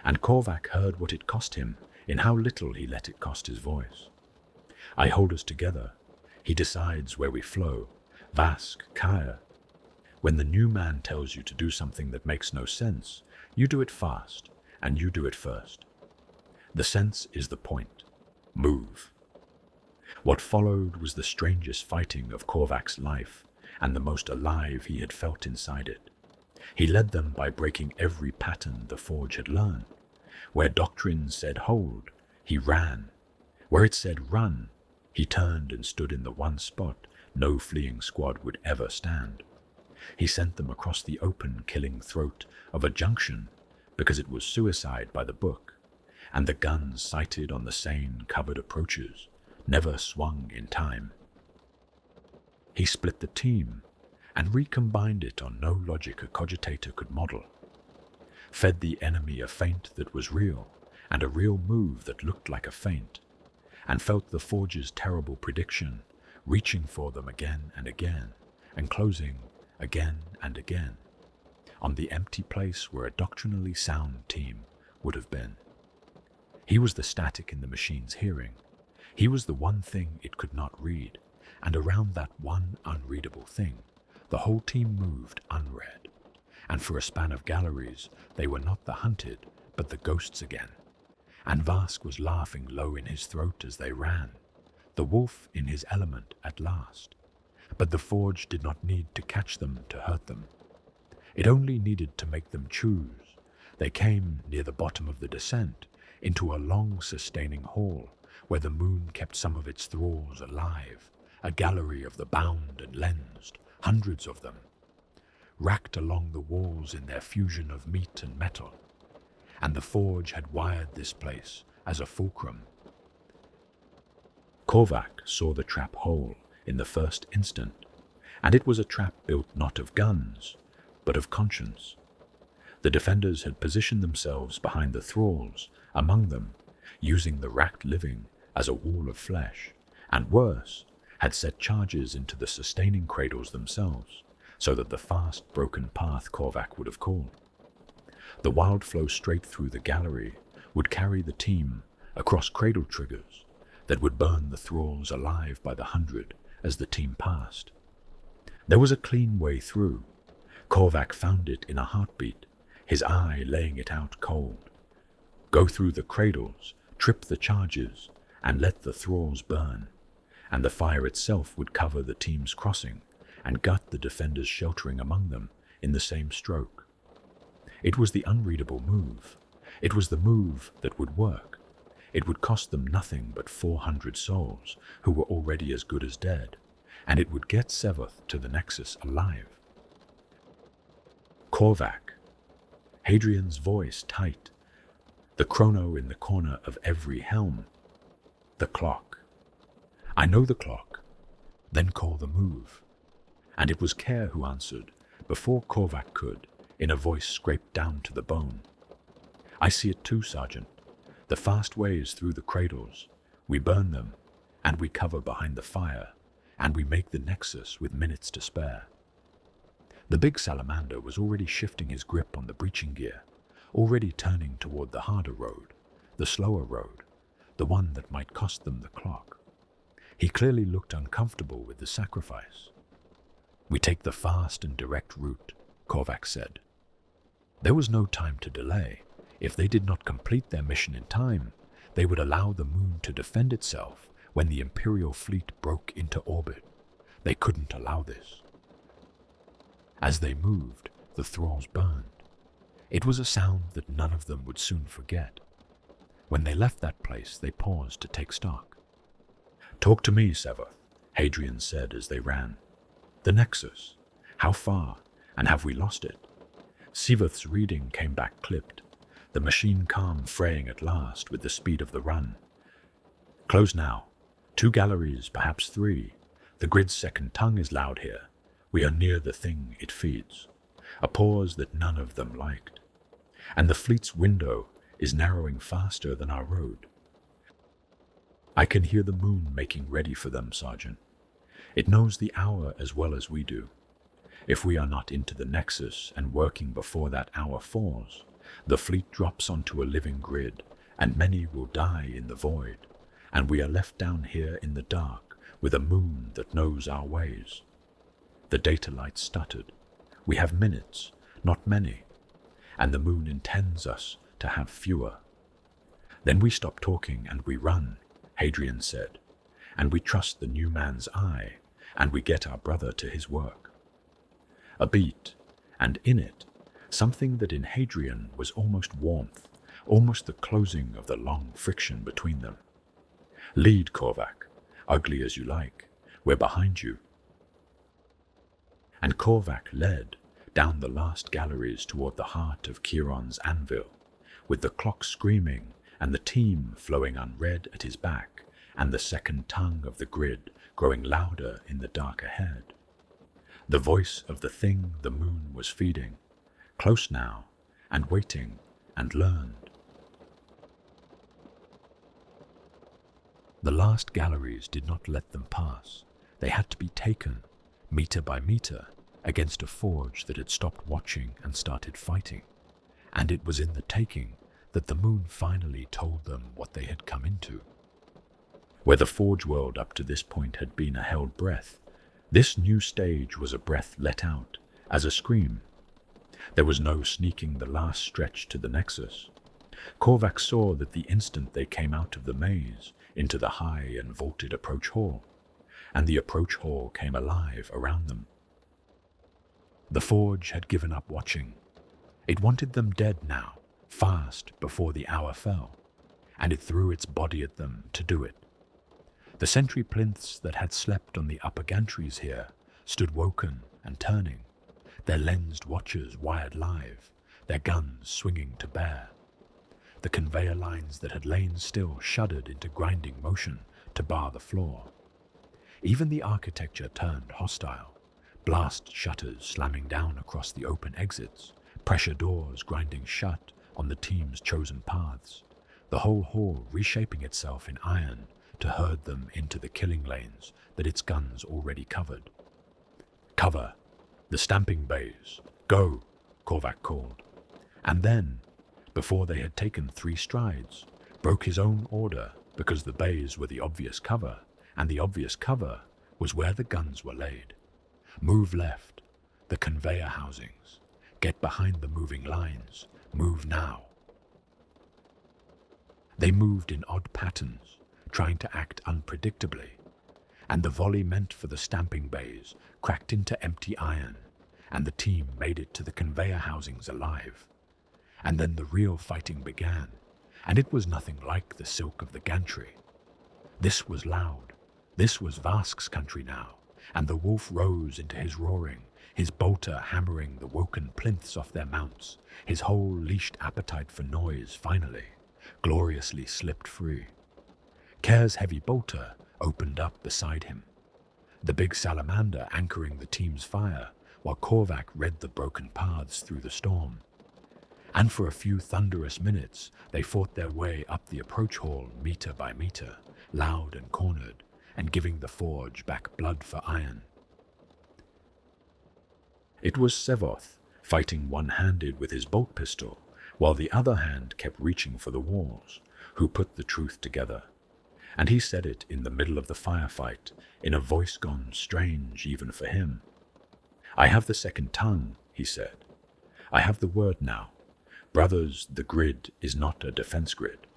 and Korvac heard what it cost him in how little he let it cost his voice. "I hold us together. He decides where we flow. Vask, Kaya. When the new man tells you to do something that makes no sense, you do it fast, and you do it first. The sense is the point. Move." What followed was the strangest fighting of Korvac's life, and the most alive he had felt inside it. He led them by breaking every pattern the Forge had learned. Where doctrine said hold, he ran. Where it said run, he turned and stood in the one spot no fleeing squad would ever stand. He sent them across the open, killing throat of a junction because it was suicide by the book, and the guns sighted on the sane, covered approaches never swung in time. He split the team and recombined it on no logic a cogitator could model, fed the enemy a feint that was real and a real move that looked like a feint, and felt the Forge's terrible prediction reaching for them again and again, and closing again and again, on the empty place where a doctrinally sound team would have been. He was the static in the machine's hearing. He was the one thing it could not read, and around that one unreadable thing, the whole team moved unread. and for a span of galleries they were not the hunted, but the ghosts again. And Vask was laughing low in his throat as they ran, the wolf in his element at last. But the forge did not need to catch them to hurt them. It only needed to make them choose. They came near the bottom of the descent, into a long sustaining hall, where the moon kept some of its thralls alive, a gallery of the bound and lensed, hundreds of them, racked along the walls in their fusion of meat and metal. And the forge had wired this place as a fulcrum. Korvac saw the trap hole in the first instant, and it was a trap built not of guns, but of conscience. The defenders had positioned themselves behind the thralls, among them, using the racked living as a wall of flesh, and worse, had set charges into the sustaining cradles themselves, so that the fast broken path Korvac would have called. The wild flow straight through the gallery would carry the team across cradle triggers that would burn the thralls alive by the hundred as the team passed. There was a clean way through. Korvac found it in a heartbeat, his eye laying it out cold. Go through the cradles, trip the charges, and let the thralls burn, and the fire itself would cover the team's crossing and gut the defenders sheltering among them in the same stroke. It was the unreadable move. It was the move that would work. It would cost them nothing but 400 souls, who were already as good as dead, and it would get Sevoth to the Nexus alive. Korvac, Hadrian's voice tight, the chrono in the corner of every helm. The clock. I know the clock. Then call the move. And it was Care who answered, before Korvac could, in a voice scraped down to the bone. I see it too, Sergeant. The fast way is through the cradles. We burn them, and we cover behind the fire, and we make the Nexus with minutes to spare. The big salamander was already shifting his grip on the breaching gear, already turning toward the harder road, the slower road, the one that might cost them the clock. He clearly looked uncomfortable with the sacrifice. We take the fast and direct route, Korvac said. There was no time to delay. If they did not complete their mission in time, they would allow the moon to defend itself when the Imperial fleet broke into orbit. They couldn't allow this. As they moved, the thralls burned. It was a sound that none of them would soon forget. When they left that place, they paused to take stock. Talk to me, Sevoth, Hadrian said as they ran. The Nexus. How far, and have we lost it? Sevoth's reading came back clipped, the machine calm fraying at last with the speed of the run. Close now. 2 galleries, perhaps 3. The grid's second tongue is loud here. We are near the thing it feeds. A pause that none of them liked. And the fleet's window is narrowing faster than our road. I can hear the moon making ready for them, Sergeant. It knows the hour as well as we do. If we are not into the Nexus and working before that hour falls, the fleet drops onto a living grid, and many will die in the void, and we are left down here in the dark with a moon that knows our ways. The data light stuttered. We have minutes, not many, and the moon intends us to have fewer. Then we stop talking and we run, Hadrian said, and we trust the new man's eye, and we get our brother to his work. A beat, and in it, something that in Hadrian was almost warmth, almost the closing of the long friction between them. Lead, Korvac, ugly as you like, we're behind you. And Korvac led down the last galleries toward the heart of Khiron's Anvil, with the clock screaming and the team flowing unread at his back, and the second tongue of the grid growing louder in the dark ahead. The voice of the thing the moon was feeding, close now, and waiting, and learned. The last galleries did not let them pass. They had to be taken, meter by meter, against a forge that had stopped watching and started fighting. And it was in the taking that the moon finally told them what they had come into. Where the forge world up to this point had been a held breath, this new stage was a breath let out, as a scream. There was no sneaking the last stretch to the Nexus. Korvac saw that the instant they came out of the maze into the high and vaulted approach hall, and the approach hall came alive around them. The Forge had given up watching. It wanted them dead now, fast before the hour fell, and it threw its body at them to do it. The sentry plinths that had slept on the upper gantries here stood woken and turning, their lensed watchers wired live, their guns swinging to bear. The conveyor lines that had lain still shuddered into grinding motion to bar the floor. Even the architecture turned hostile, blast shutters slamming down across the open exits, pressure doors grinding shut on the team's chosen paths, the whole hall reshaping itself in iron to herd them into the killing lanes that its guns already covered. "Cover! The stamping bays! Go!" Korvac called. And then, before they had taken 3 strides, broke his own order because the bays were the obvious cover, and the obvious cover was where the guns were laid. Move left, the conveyor housings. Get behind the moving lines. Move now. They moved in odd patterns, trying to act unpredictably, and the volley meant for the stamping bays cracked into empty iron, and the team made it to the conveyor housings alive. And then the real fighting began, and it was nothing like the silk of the gantry. This was loud. This was Vask's country now, and the wolf rose into his roaring, his bolter hammering the woken plinths off their mounts, his whole leashed appetite for noise finally, gloriously slipped free. Kerr's heavy bolter opened up beside him, the big salamander anchoring the team's fire while Korvac read the broken paths through the storm. And for a few thunderous minutes they fought their way up the approach hall meter by meter, loud and cornered, and giving the Forge back blood for iron. It was Sevoth, fighting one-handed with his bolt pistol, while the other hand kept reaching for the walls, who put the truth together. And he said it in the middle of the firefight, in a voice gone strange even for him. "I have the second tongue," he said. "I have the word now. Brothers, the grid is not a defense grid."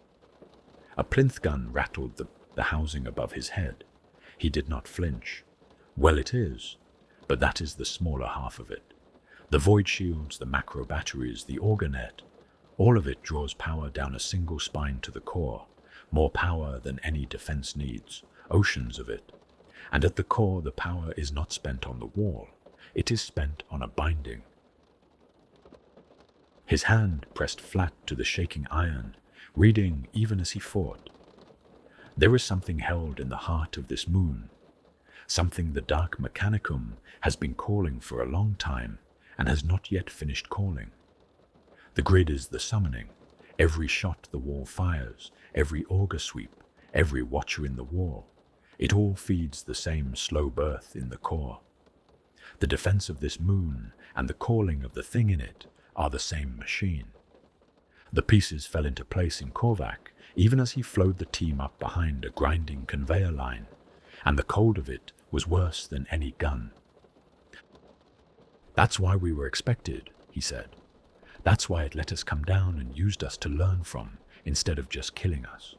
A plinth gun rattled the housing above his head. He did not flinch. "Well, it is, but that is the smaller half of it. The void shields, the macro batteries, the organet, all of it draws power down a single spine to the core, more power than any defense needs, oceans of it. And at the core the power is not spent on the wall, it is spent on a binding." His hand pressed flat to the shaking iron, reading even as he fought. There is something held in the heart of this moon, something the dark mechanicum has been calling for a long time and has not yet finished calling. The grid is the summoning, every shot the wall fires, every auger sweep, every watcher in the wall. It all feeds the same slow birth in the core. The defense of this moon and the calling of the thing in it are the same machine. The pieces fell into place in Korvac even as he flowed the team up behind a grinding conveyor line, and the cold of it was worse than any gun. "That's why we were expected," he said. "That's why it let us come down and used us to learn from, instead of just killing us.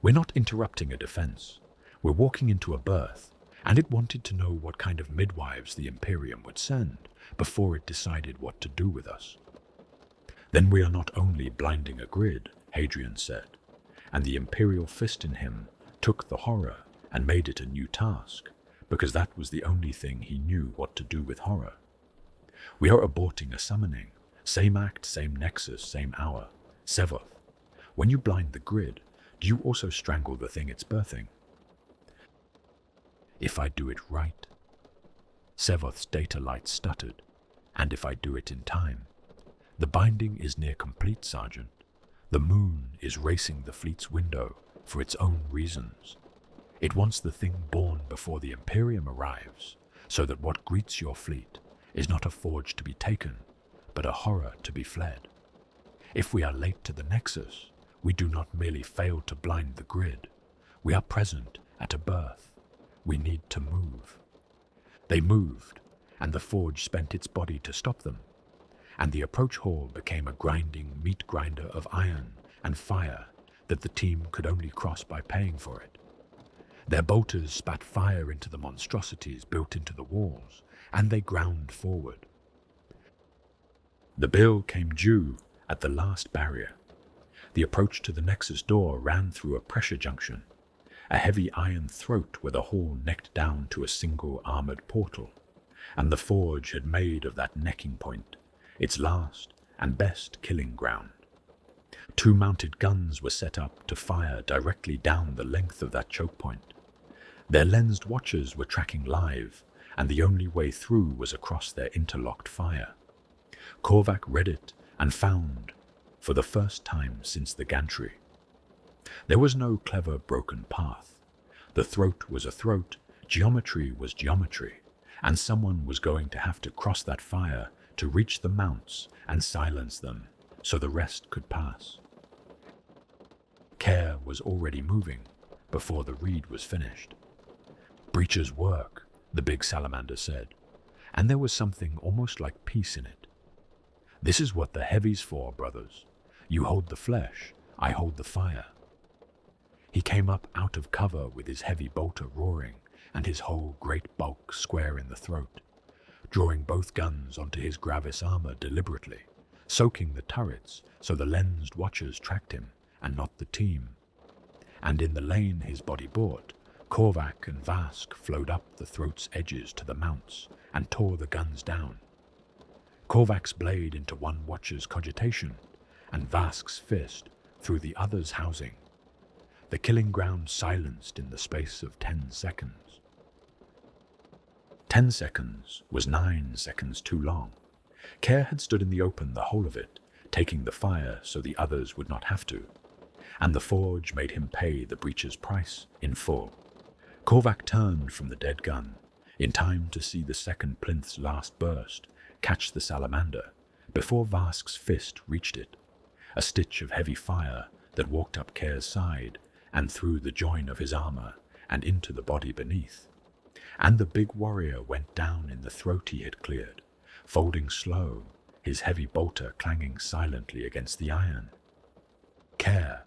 We're not interrupting a defense. We're walking into a birth, and it wanted to know what kind of midwives the Imperium would send before it decided what to do with us." "Then we are not only blinding a grid," Hadrian said, and the Imperial fist in him took the horror and made it a new task, because that was the only thing he knew what to do with horror. "We are aborting a summoning, same act, same nexus, same hour. Sevoth, when you blind the grid, do you also strangle the thing it's birthing?" "If I do it right." Sevoth's data light stuttered. "And if I do it in time. The binding is near complete, Sergeant. The moon is racing the fleet's window for its own reasons. It wants the thing born before the Imperium arrives, so that what greets your fleet is not a forge to be taken, but a horror to be fled. If we are late to the Nexus, we do not merely fail to blind the grid. We are present at a birth. We need to move." They moved, and the forge spent its body to stop them. and the approach hall became a grinding meat grinder of iron and fire that the team could only cross by paying for it. Their bolters spat fire into the monstrosities built into the walls, and they ground forward. The bill came due at the last barrier. The approach to the Nexus door ran through a pressure junction, a heavy iron throat where the hall necked down to a single armored portal, and the forge had made of that necking point its last and best killing ground. 2 mounted guns were set up to fire directly down the length of that choke point. Their lensed watchers were tracking live, and the only way through was across their interlocked fire. Korvac read it and found, for the first time since the gantry. There was no clever broken path. The throat was a throat, geometry was geometry, and someone was going to have to cross that fire to reach the mounts and silence them so the rest could pass. Care was already moving before the read was finished. Breacher's work, the big salamander said, and there was something almost like peace in it. This is what the heavy's for, brothers. You hold the flesh, I hold the fire. He came up out of cover with his heavy bolter roaring and his whole great bulk square in the throat, drawing both guns onto his Gravis armor deliberately, soaking the turrets so the lensed watchers tracked him and not the team. And in the lane his body bought, Korvac and Vask flowed up the throat's edges to the mounts and tore the guns down. Korvac's blade into one watcher's cogitation, and Vask's fist through the other's housing. The killing ground silenced in the space of 10 seconds. 10 seconds was 9 seconds too long. Care had stood in the open the whole of it, taking the fire so the others would not have to, and the forge made him pay the breacher's price in full. Korvac turned from the dead gun, in time to see the second plinth's last burst catch the salamander, before Vask's fist reached it, a stitch of heavy fire that walked up Care's side and through the join of his armor and into the body beneath. And the big warrior went down in the throat he had cleared, folding slow, his heavy bolter clanging silently against the iron. Care.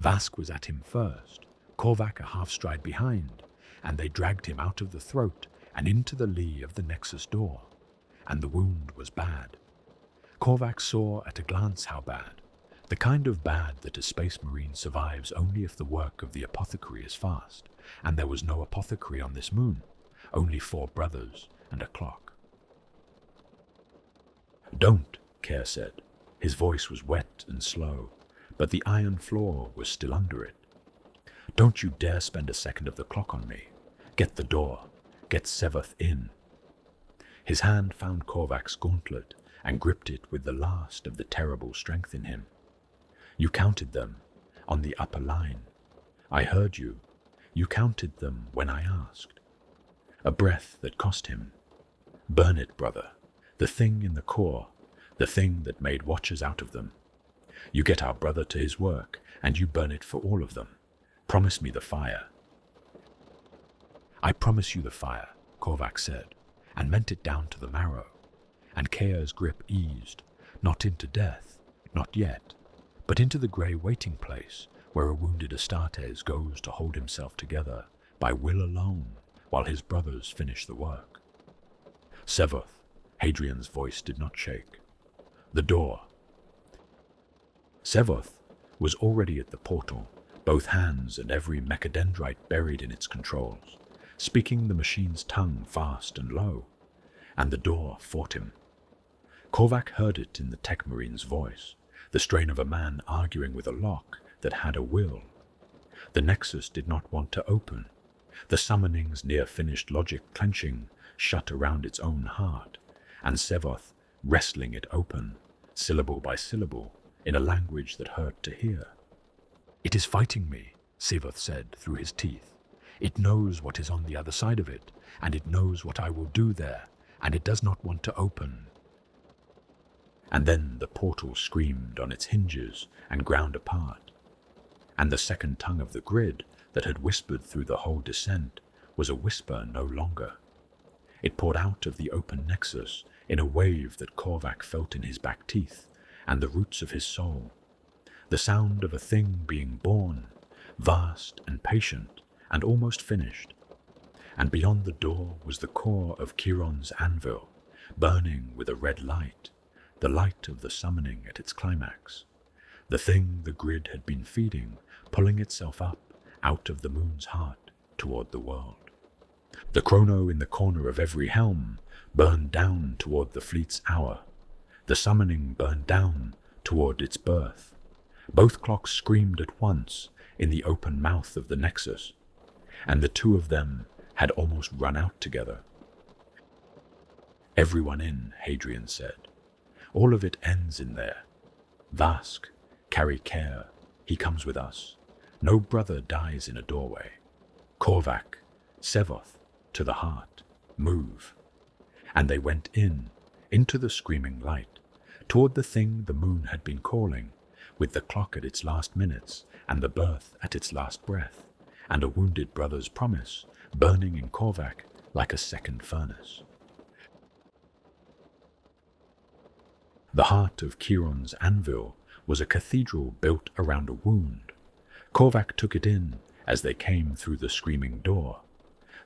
Vask was at him first, Korvac a half-stride behind, and they dragged him out of the throat and into the lee of the Nexus door, and the wound was bad. Korvac saw at a glance how bad, the kind of bad that a space marine survives only if the work of the apothecary is fast, and there was no apothecary on this moon, only 4 brothers and a clock. "Don't," Care said. His voice was wet and slow, but the iron floor was still under it. "Don't you dare spend a second of the clock on me. Get the door. Get Sevoth in." His hand found Korvac's gauntlet and gripped it with the last of the terrible strength in him. "You counted them, on the upper line. I heard you. You counted them when I asked." A breath that cost him. "Burn it, brother. The thing in the core, the thing that made watchers out of them. You get our brother to his work, and you burn it for all of them. Promise me the fire." "I promise you the fire," Korvac said, and meant it down to the marrow. And Care's grip eased, not into death, not yet, but into the grey waiting place where a wounded Astartes goes to hold himself together by will alone while his brothers finish the work. "Sevoth," Hadrian's voice did not shake. "The door." Sevoth was already at the portal, both hands and every mechadendrite buried in its controls, speaking the machine's tongue fast and low, and the door fought him. Korvac heard it in the tech marine's voice, the strain of a man arguing with a lock that had a will. The Nexus did not want to open, the summoning's near-finished logic clenching shut around its own heart, and Sevoth wrestling it open, syllable by syllable, in a language that hurt to hear. "It is fighting me," Sevoth said through his teeth. "It knows what is on the other side of it, and it knows what I will do there, and it does not want to open." And then the portal screamed on its hinges and ground apart, and the second tongue of the grid that had whispered through the whole descent was a whisper no longer. It poured out of the open nexus in a wave that Korvac felt in his back teeth and the roots of his soul. The sound of a thing being born, vast and patient and almost finished. And beyond the door was the core of Khiron's anvil, burning with a red light, the light of the summoning at its climax. The thing the grid had been feeding, pulling itself up out of the moon's heart toward the world. The chrono in the corner of every helm burned down toward the fleet's hour. The summoning burned down toward its birth. Both clocks screamed at once in the open mouth of the nexus, and the two of them had almost run out together. "Everyone in," Hadrian said. "All of it ends in there. Vask, carry care. He comes with us. No brother dies in a doorway. Korvac, Sevoth, to the heart. Move." And they went into the screaming light, toward the thing the moon had been calling, with the clock at its last minutes, and the birth at its last breath, and a wounded brother's promise burning in Korvac like a second furnace. The heart of Khiron's anvil was a cathedral built around a wound. Korvac took it in as they came through the screaming door.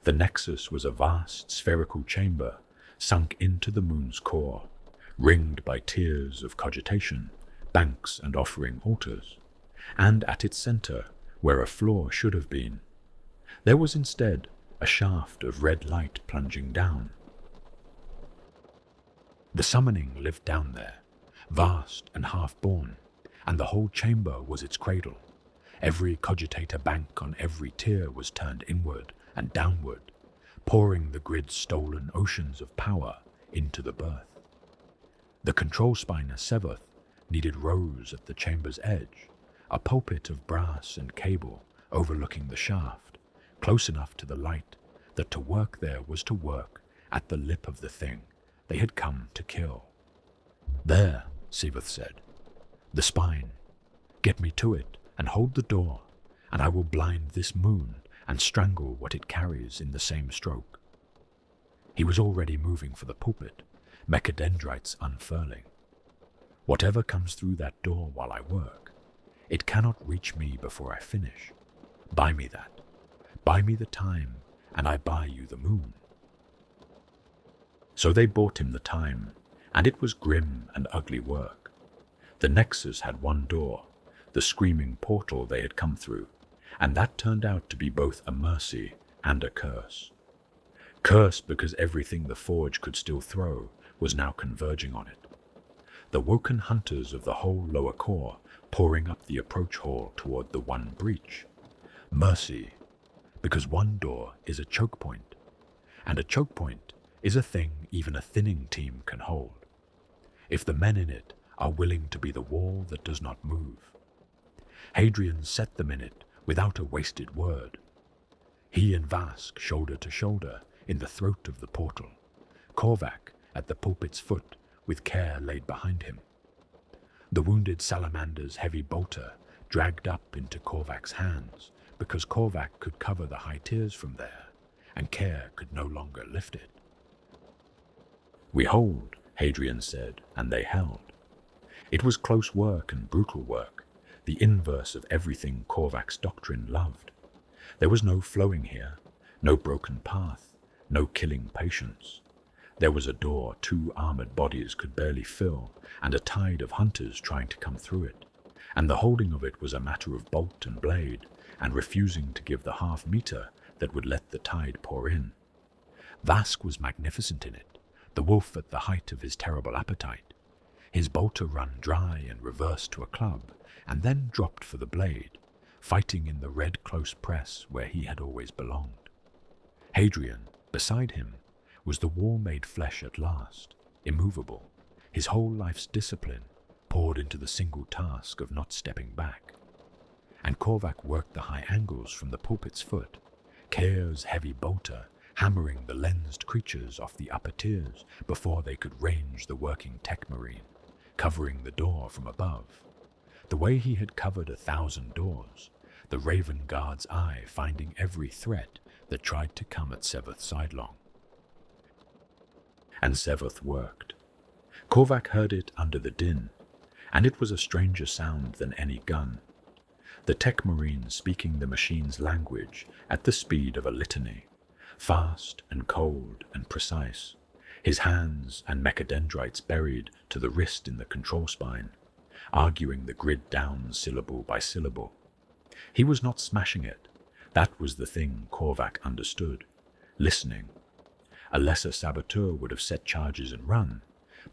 The nexus was a vast spherical chamber sunk into the moon's core, ringed by tiers of cogitation, banks and offering altars, and at its center, where a floor should have been, there was instead a shaft of red light plunging down. The summoning lived down there, vast and half-born, and the whole chamber was its cradle. Every cogitator bank on every tier was turned inward and downward, pouring the grid's stolen oceans of power into the birth. The control spiner Sevoth needed rows at the chamber's edge, a pulpit of brass and cable overlooking the shaft, close enough to the light that to work there was to work at the lip of the thing they had come to kill. "There," Sevoth said, "the spine. Get me to it and hold the door, and I will blind this moon and strangle what it carries in the same stroke." He was already moving for the pulpit, mechadendrites unfurling. "Whatever comes through that door while I work, it cannot reach me before I finish. Buy me that. Buy me the time, and I buy you the moon." So they bought him the time, and it was grim and ugly work. The nexus had one door, the screaming portal they had come through, and that turned out to be both a mercy and a curse. Curse because everything the Forge could still throw was now converging on it. The woken hunters of the whole lower core pouring up the approach hall toward the one breach. Mercy, because one door is a choke point, and a choke point is a thing even a thinning team can hold, if the men in it are willing to be the wall that does not move. Hadrian set them in it without a wasted word. He and Vask shoulder to shoulder in the throat of the portal, Korvac at the pulpit's foot with care laid behind him. The wounded salamander's heavy bolter dragged up into Korvac's hands because Korvac could cover the high tiers from there, and care could no longer lift it. "We hold," Hadrian said, and they held. It was close work and brutal work, the inverse of everything Korvac's doctrine loved. There was no flowing here, no broken path, no killing patience. There was a door 2 armored bodies could barely fill, and a tide of hunters trying to come through it, and the holding of it was a matter of bolt and blade, and refusing to give the half-meter that would let the tide pour in. Vask was magnificent in it, the wolf at the height of his terrible appetite. His bolter run dry and reversed to a club, and then dropped for the blade, fighting in the red close press where he had always belonged. Hadrian, beside him, was the wall-made flesh at last, immovable, his whole life's discipline poured into the single task of not stepping back. And Korvac worked the high angles from the pulpit's foot, Cair's heavy bolter hammering the lensed creatures off the upper tiers before they could range the working tech marine, covering the door from above, the way he had covered 1,000 doors, the Raven Guard's eye finding every threat that tried to come at Sevoth sidelong. and Sevoth worked. Korvac heard it under the din, and it was a stranger sound than any gun. The tech marine speaking the machine's language at the speed of a litany, fast and cold and precise, his hands and mechadendrites buried to the wrist in the control spine, arguing the grid down syllable by syllable. He was not smashing it. That was the thing Korvac understood. Listening. A lesser saboteur would have set charges and run,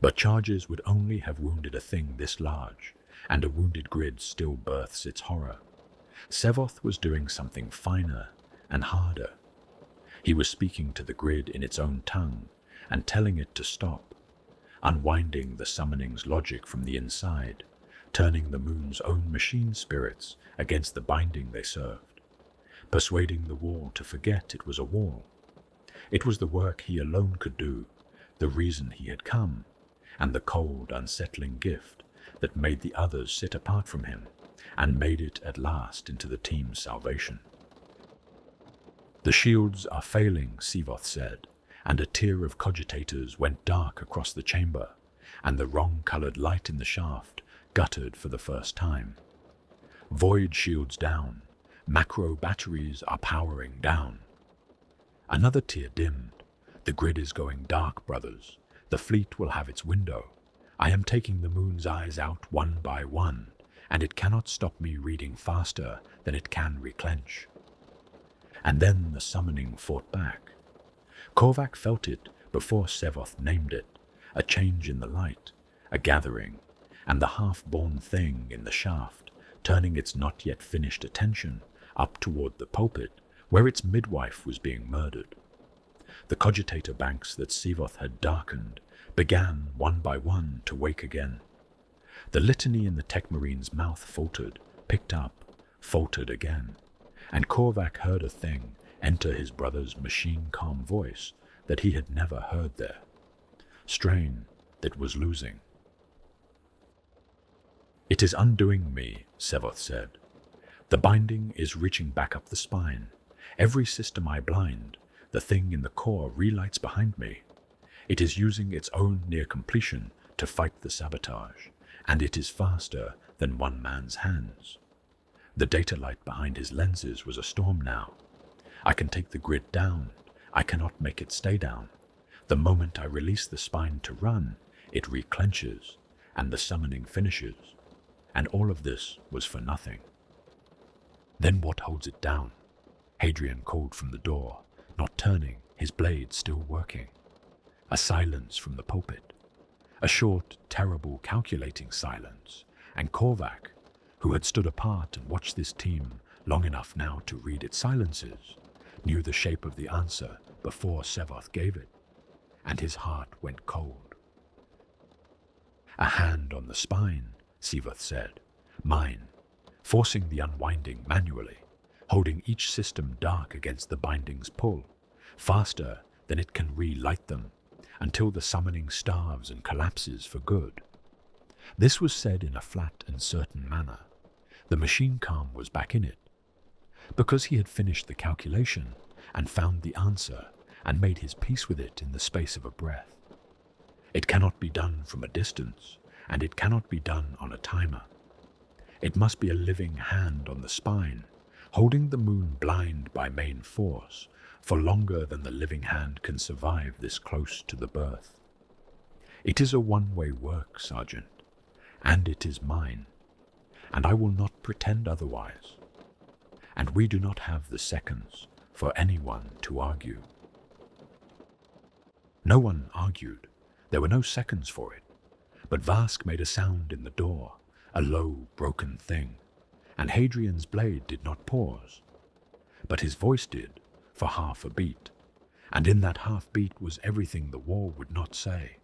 but charges would only have wounded a thing this large, and a wounded grid still births its horror. Sevoth was doing something finer and harder. He was speaking to the grid in its own tongue and telling it to stop, unwinding the summoning's logic from the inside, turning the moon's own machine spirits against the binding they served, persuading the wall to forget it was a wall. It was the work he alone could do, the reason he had come, and the cold, unsettling gift that made the others sit apart from him and made it at last into the team's salvation. The shields are failing, Sevoth said, and a tier of cogitators went dark across the chamber, and the wrong-colored light in the shaft guttered for the first time. Void shields down, macro batteries are powering down. Another tier dimmed. The grid is going dark, brothers. The fleet will have its window. I am taking the moon's eyes out one by one, and it cannot stop me reading faster than it can reclench. And then the summoning fought back. Korvac felt it before Sevoth named it, a change in the light, a gathering, and the half-born thing in the shaft, turning its not-yet-finished attention up toward the pulpit where its midwife was being murdered. The cogitator banks that Sevoth had darkened began one by one to wake again. The litany in the tech marine's mouth faltered, picked up, faltered again, and Korvac heard a thing enter his brother's machine-calm voice that he had never heard there. Strain that was losing. It is undoing me, Sevoth said. The binding is reaching back up the spine. Every system I blind, the thing in the core relights behind me. It is using its own near completion to fight the sabotage, and it is faster than one man's hands. The data light behind his lenses was a storm now. I can take the grid down. I cannot make it stay down. The moment I release the spine to run, it reclenches, and the summoning finishes. And all of this was for nothing. Then what holds it down? Hadrian called from the door, not turning, his blade still working. A silence from the pulpit. A short, terrible, calculating silence, and Korvac, who had stood apart and watched this team long enough now to read its silences, knew the shape of the answer before Sevoth gave it, and his heart went cold. A hand on the spine, Sevoth said, mine, forcing the unwinding manually, holding each system dark against the binding's pull, faster than it can relight them, until the summoning starves and collapses for good. This was said in a flat and certain manner. The machine calm was back in it, because he had finished the calculation and found the answer and made his peace with it in the space of a breath. It cannot be done from a distance, and it cannot be done on a timer. It must be a living hand on the spine, holding the moon blind by main force for longer than the living hand can survive this close to the birth. It is a one-way work, Sergeant, and it is mine, and I will not pretend otherwise. And we do not have the seconds for anyone to argue. No one argued. There were no seconds for it. But Vask made a sound in the door, a low, broken thing, and Hadrian's blade did not pause. But his voice did, for half a beat, and in that half beat was everything the wall would not say.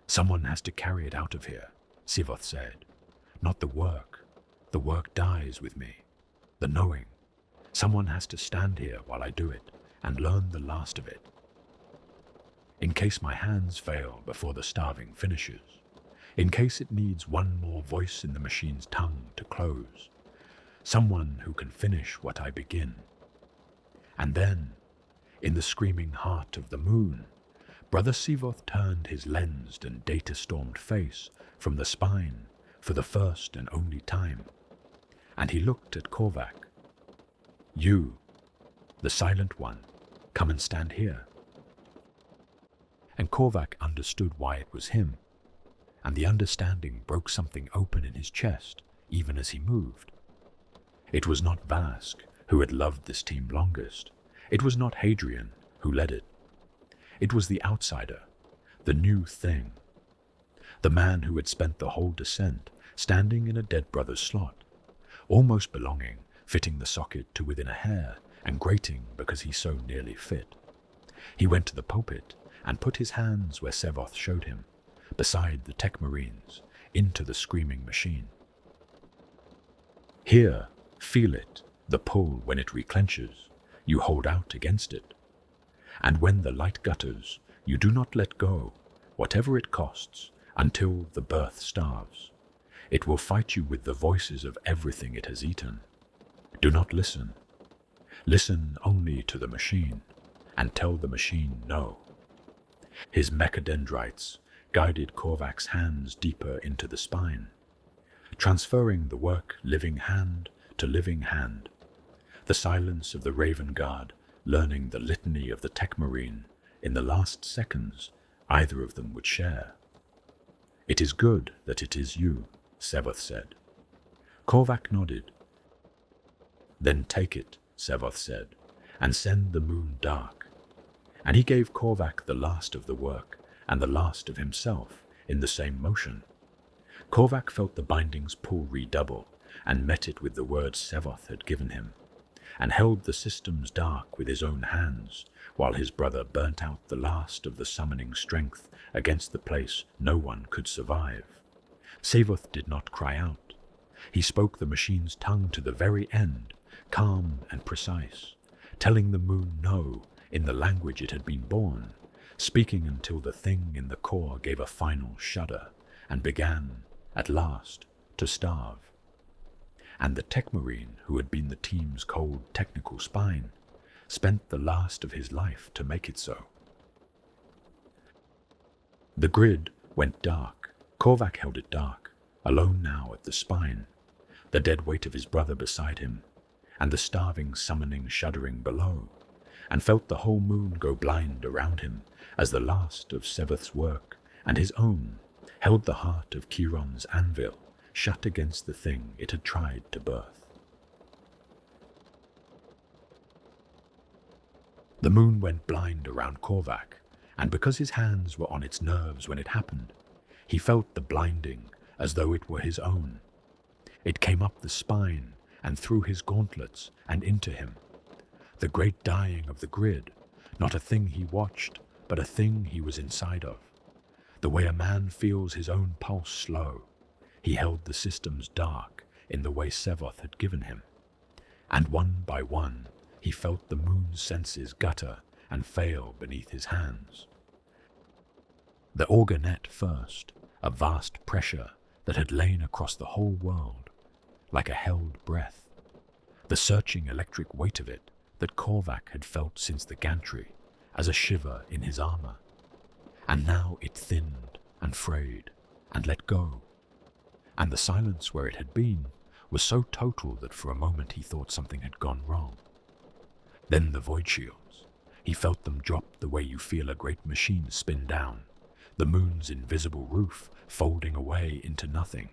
Someone has to carry it out of here, Sevoth said. Not the work. The work dies with me. The knowing. Someone has to stand here while I do it, and learn the last of it. In case my hands fail before the starving finishes, in case it needs one more voice in the machine's tongue to close, someone who can finish what I begin. And then, in the screaming heart of the moon, Brother Sevoth turned his lensed and data-stormed face from the spine for the first and only time, and he looked at Korvac. "You, the Silent One, come and stand here." And Korvac understood why it was him, and the understanding broke something open in his chest even as he moved. It was not Vask who had loved this team longest. It was not Hadrian who led it. It was the outsider, the new thing, the man who had spent the whole descent standing in a dead brother's slot, almost belonging, fitting the socket to within a hair, and grating because he so nearly fit. He went to the pulpit and put his hands where Sevoth showed him, beside the tech marines, into the screaming machine. Here, feel it, the pull when it reclenches, you hold out against it. And when the light gutters, you do not let go, whatever it costs, until the birth starves. It will fight you with the voices of everything it has eaten. Do not listen. Listen only to the machine, and tell the machine no. His mechadendrites guided Korvac's hands deeper into the spine, transferring the work living hand to living hand, the silence of the Raven Guard learning the litany of the tech marine in the last seconds either of them would share. "It is good that it is you," Sevoth said. Korvac nodded. "Then take it," Sevoth said, "and send the moon dark." And he gave Korvac the last of the work and the last of himself in the same motion. Korvac felt the bindings pull redouble and met it with the words Sevoth had given him, and held the systems dark with his own hands, while his brother burnt out the last of the summoning strength against the place no one could survive. Sevoth did not cry out. He spoke the machine's tongue to the very end, calm and precise, telling the moon no in the language it had been born, speaking until the thing in the core gave a final shudder and began, at last, to starve. And the tech marine, who had been the team's cold technical spine, spent the last of his life to make it so. The grid went dark. Korvac held it dark, alone now at the spine, the dead weight of his brother beside him, and the starving summoning shuddering below, and felt the whole moon go blind around him as the last of Sevoth's work and his own held the heart of Khiron's Anvil shut against the thing it had tried to birth. The moon went blind around Korvac, and because his hands were on its nerves when it happened, he felt the blinding as though it were his own. It came up the spine and through his gauntlets and into him. The great dying of the grid, not a thing he watched, but a thing he was inside of. The way a man feels his own pulse slow, he held the systems dark in the way Sevoth had given him. And one by one, he felt the moon's senses gutter and fail beneath his hands. The organet first, a vast pressure that had lain across the whole world, like a held breath. The searching electric weight of it that Korvac had felt since the gantry, as a shiver in his armor. And now it thinned and frayed and let go. And the silence where it had been was so total that for a moment he thought something had gone wrong. Then the void shields. He felt them drop the way you feel a great machine spin down, the moon's invisible roof folding away into nothing.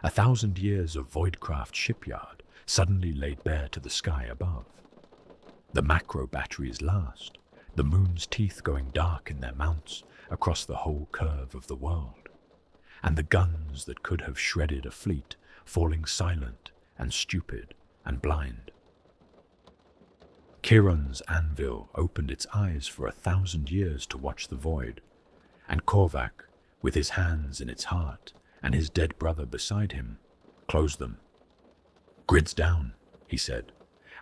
1,000 years of Voidcraft shipyard suddenly laid bare to the sky above. The macro batteries last, the moon's teeth going dark in their mounts across the whole curve of the world, and the guns that could have shredded a fleet falling silent and stupid and blind. Khiron's Anvil opened its eyes for 1,000 years to watch the void, and Korvac, with his hands in its heart and his dead brother beside him, closed them. "Grid's down," he said,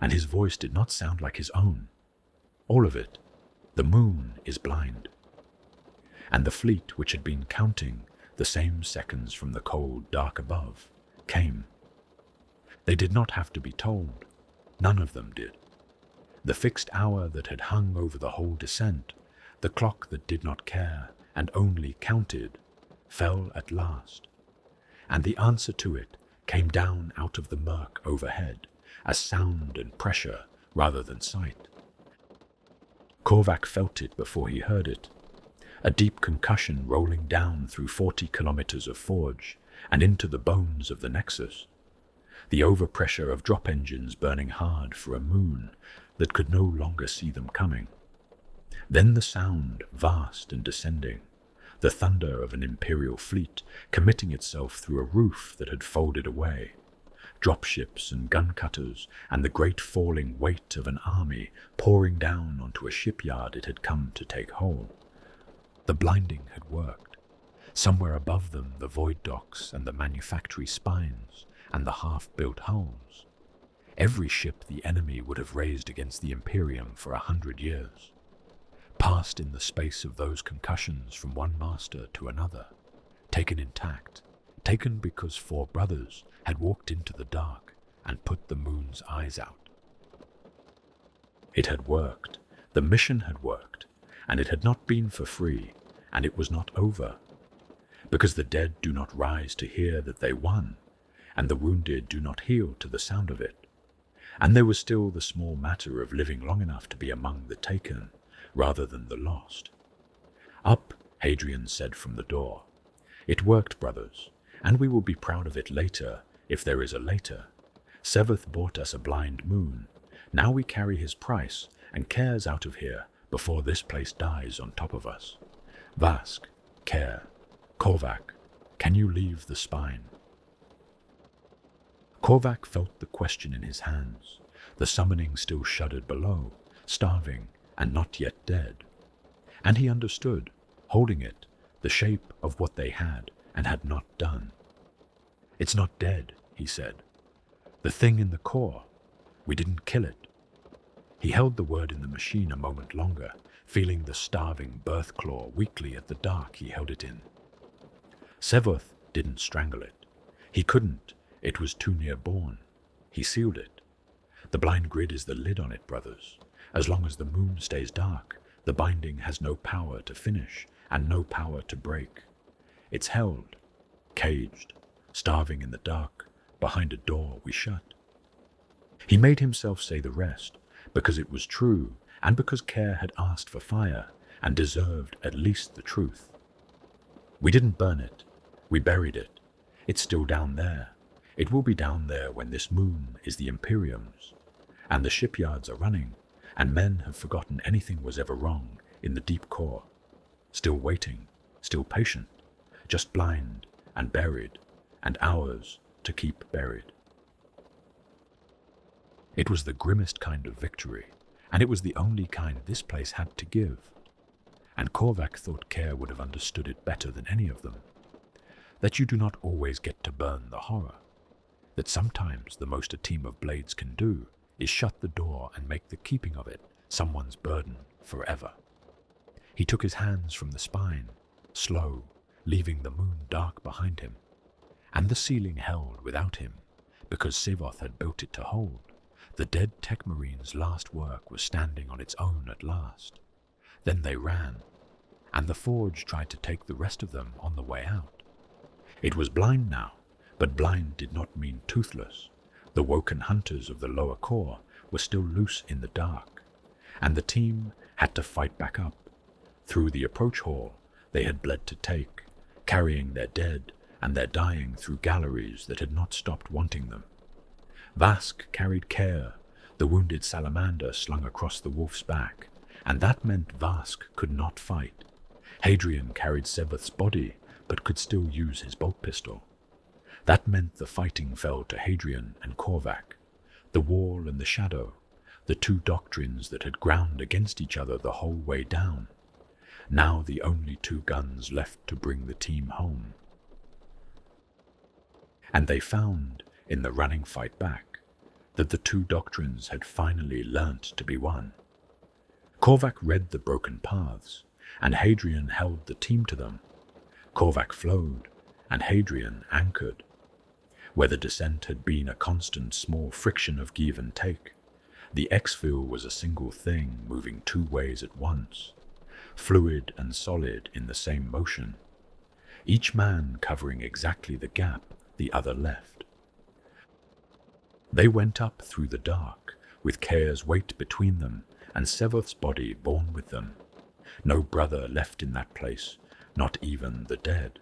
and his voice did not sound like his own. "All of it. The moon is blind." And the fleet, which had been counting the same seconds from the cold, dark above, came. They did not have to be told. None of them did. The fixed hour that had hung over the whole descent, The clock that did not care and only counted fell at last, and the answer to it came down out of the murk overhead as sound and pressure rather than sight. Korvac felt it before he heard it, a deep concussion rolling down through 40 kilometers of forge and into the bones of the Nexus, the overpressure of drop engines burning hard for a moon that could no longer see them coming. Then the sound, vast and descending, the thunder of an Imperial fleet committing itself through a roof that had folded away, dropships and gun cutters, and the great falling weight of an army pouring down onto a shipyard it had come to take whole. The blinding had worked. Somewhere above them the void docks and the manufactory spines and the half-built hulls. Every ship the enemy would have raised against the Imperium for 100 years. Passed in the space of those concussions from one master to another, taken intact, taken because 4 brothers had walked into the dark and put the moon's eyes out. It had worked, the mission had worked, and it had not been for free, and it was not over, because the dead do not rise to hear that they won, and the wounded do not heal to the sound of it, and there was still the small matter of living long enough to be among the taken, rather than the lost. Up, Hadrian said from the door. It worked, brothers, and we will be proud of it later, if there is a later. Sevath bought us a blind moon. Now we carry his price, and cares out of here, before this place dies on top of us. Vask, Care, Korvac, can you leave the spine? Korvac felt the question in his hands. The summoning still shuddered below, starving and not yet dead. And he understood, holding it, the shape of what they had and had not done. It's not dead, he said. The thing in the core, we didn't kill it. He held the word in the machine a moment longer, feeling the starving birth claw weakly at the dark he held it in. Sevath didn't strangle it. He couldn't, it was too near born. He sealed it. The blind grid is the lid on it, brothers. As long as the moon stays dark, the binding has no power to finish and no power to break. It's held, caged, starving in the dark, behind a door we shut. He made himself say the rest, because it was true, and because Care had asked for fire, and deserved at least the truth. We didn't burn it. We buried it. It's still down there. It will be down there when this moon is the Imperium's. And the shipyards are running, and men have forgotten anything was ever wrong in the deep core. Still waiting, still patient, just blind and buried, and hours to keep buried. It was the grimmest kind of victory, and it was the only kind this place had to give. And Korvac thought Care would have understood it better than any of them. That you do not always get to burn the horror. That sometimes the most a team of blades can do is shut the door and make the keeping of it someone's burden forever. He took his hands from the spine, slow, leaving the moon dark behind him. And the ceiling held without him, because Sevath had built it to hold. The dead tech marine's last work was standing on its own at last. Then they ran, and the forge tried to take the rest of them on the way out. It was blind now, but blind did not mean toothless. The woken hunters of the lower core were still loose in the dark, and the team had to fight back up. Through the approach hall they had bled to take, carrying their dead and their dying through galleries that had not stopped wanting them. Vask carried Care, the wounded salamander slung across the wolf's back, and that meant Vask could not fight. Hadrian carried Sevath's body, but could still use his bolt pistol. That meant the fighting fell to Hadrian and Korvac, the wall and the shadow, the two doctrines that had ground against each other the whole way down. Now the only two guns left to bring the team home. And they found, in the running fight back, that the two doctrines had finally learnt to be one. Korvac read the broken paths, and Hadrian held the team to them. Korvac flowed, and Hadrian anchored. Where the descent had been a constant small friction of give and take, the exfil was a single thing moving two ways at once. fluid and solid in the same motion, each man covering exactly the gap the other left. They went up through the dark, with Cair's weight between them and Sevoth's body borne with them. No brother left in that place, not even the dead.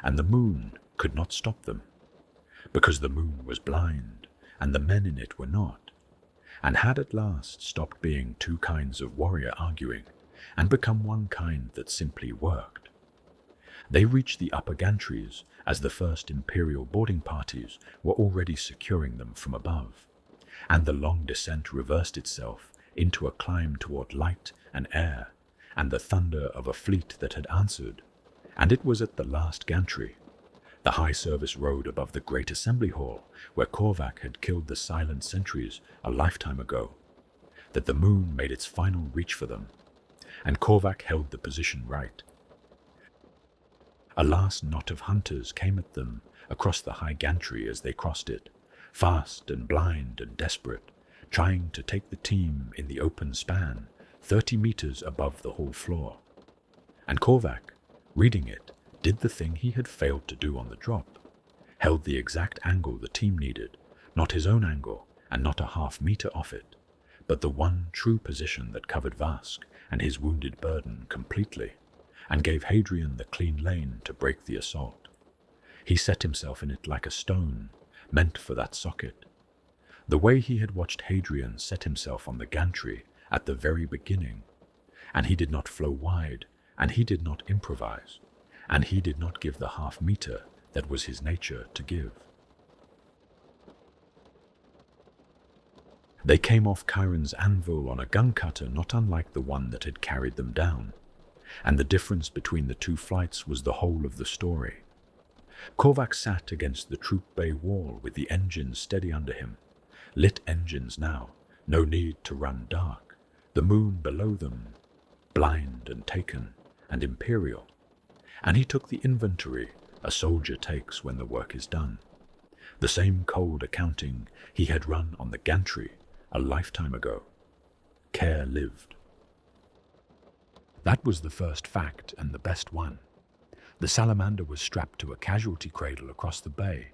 And the moon could not stop them, because the moon was blind, and the men in it were not, and had at last stopped being two kinds of warrior arguing, and become one kind that simply worked. They reached the upper gantries as the first Imperial boarding parties were already securing them from above, and the long descent reversed itself into a climb toward light and air, and the thunder of a fleet that had answered, and it was at the last gantry, the high service road above the great assembly hall where Korvac had killed the silent sentries a lifetime ago, that the moon made its final reach for them, and Korvac held the position right. A last knot of hunters came at them across the high gantry as they crossed it, fast and blind and desperate, trying to take the team in the open span 30 meters above the hall floor. And Korvac, reading it, did the thing he had failed to do on the drop, held the exact angle the team needed, not his own angle and not a half-meter off it, but the one true position that covered Vask and his wounded burden completely, and gave Hadrian the clean lane to break the assault. He set himself in it like a stone, meant for that socket. The way he had watched Hadrian set himself on the gantry at the very beginning, and he did not flow wide, and he did not improvise, and he did not give the half-meter that was his nature to give. They came off Khiron's anvil on a gun cutter not unlike the one that had carried them down, and the difference between the two flights was the whole of the story. Korvac sat against the troop bay wall with the engines steady under him, lit engines now, no need to run dark, the moon below them, blind and taken and imperial, and he took the inventory a soldier takes when the work is done, the same cold accounting he had run on the gantry a lifetime ago. Cair lived. That was the first fact and the best one. The salamander was strapped to a casualty cradle across the bay,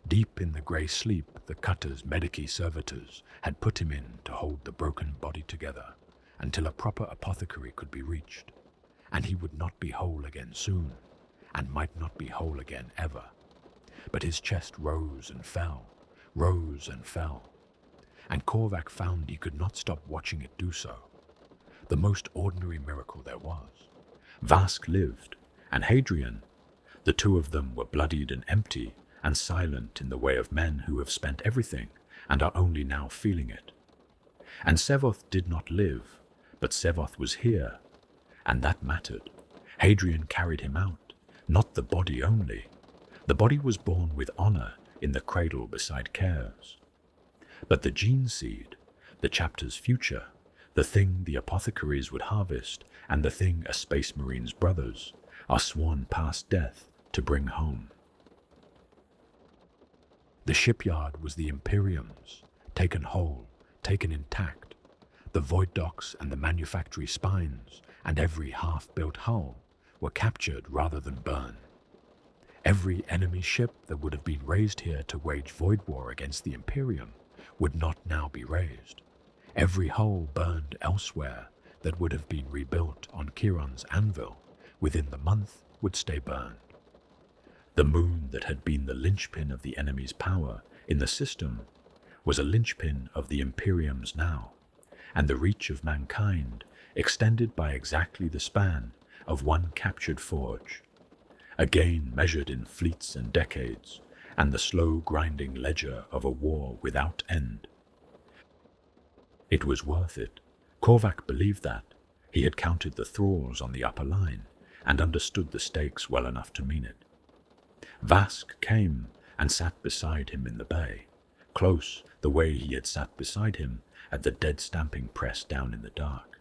deep in the grey sleep the cutter's medici servitors had put him in to hold the broken body together until a proper apothecary could be reached, and he would not be whole again soon, and might not be whole again ever. But his chest rose and fell, and Korvac found he could not stop watching it do so. The most ordinary miracle there was. Vask lived, and Hadrian, the two of them were bloodied and empty and silent in the way of men who have spent everything and are only now feeling it. And Sevoth did not live, but Sevoth was here, and that mattered. Hadrian carried him out, not the body only. The body was born with honor in the cradle beside Cair's. But the gene seed, the chapter's future, the thing the apothecaries would harvest, and the thing a space marine's brothers are sworn past death to bring home. The shipyard was the Imperium's, taken whole, taken intact. The void docks and the manufactory spines and every half-built hull were captured rather than burned. Every enemy ship that would have been raised here to wage void war against the Imperium would not now be raised. Every hull burned elsewhere that would have been rebuilt on Khiron's anvil within the month would stay burned. The moon that had been the linchpin of the enemy's power in the system was a linchpin of the Imperium's now, and the reach of mankind extended by exactly the span of one captured forge, again measured in fleets and decades, and the slow grinding ledger of a war without end. It was worth it. Korvac believed that. He had counted the thralls on the upper line and understood the stakes well enough to mean it. Vask came and sat beside him in the bay, close the way he had sat beside him at the dead stamping press down in the dark.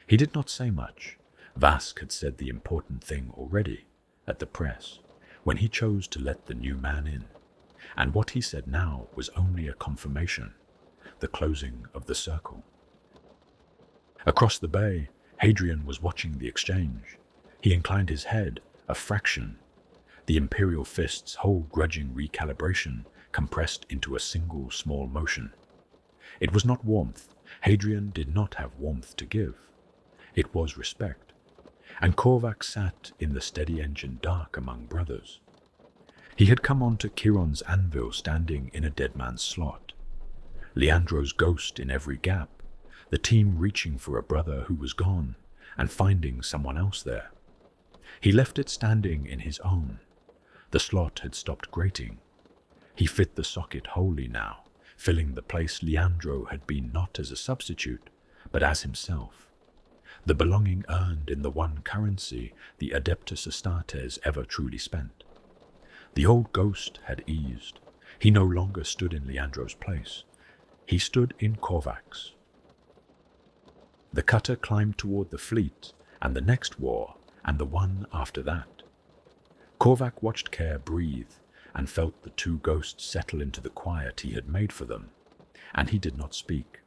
He did not say much. Vask had said the important thing already at the press, when he chose to let the new man in, and what he said now was only a confirmation, the closing of the circle. Across the bay, Hadrian was watching the exchange. He inclined his head a fraction. The imperial fist's whole grudging recalibration compressed into a single small motion. It was not warmth. Hadrian did not have warmth to give. It was respect. And Korvac sat in the steady engine dark among brothers. He had come on to Khiron's anvil standing in a dead man's slot. Leandro's ghost in every gap, the team reaching for a brother who was gone and finding someone else there. He left it standing in his own. The slot had stopped grating. He fit the socket wholly now, filling the place Leandro had been not as a substitute, but as himself. The belonging earned in the one currency the Adeptus Astartes ever truly spent. The old ghost had eased. He no longer stood in Leandro's place. He stood in Korvac's. The cutter climbed toward the fleet, and the next war, and the one after that. Korvac watched Care breathe, and felt the two ghosts settle into the quiet he had made for them, and he did not speak.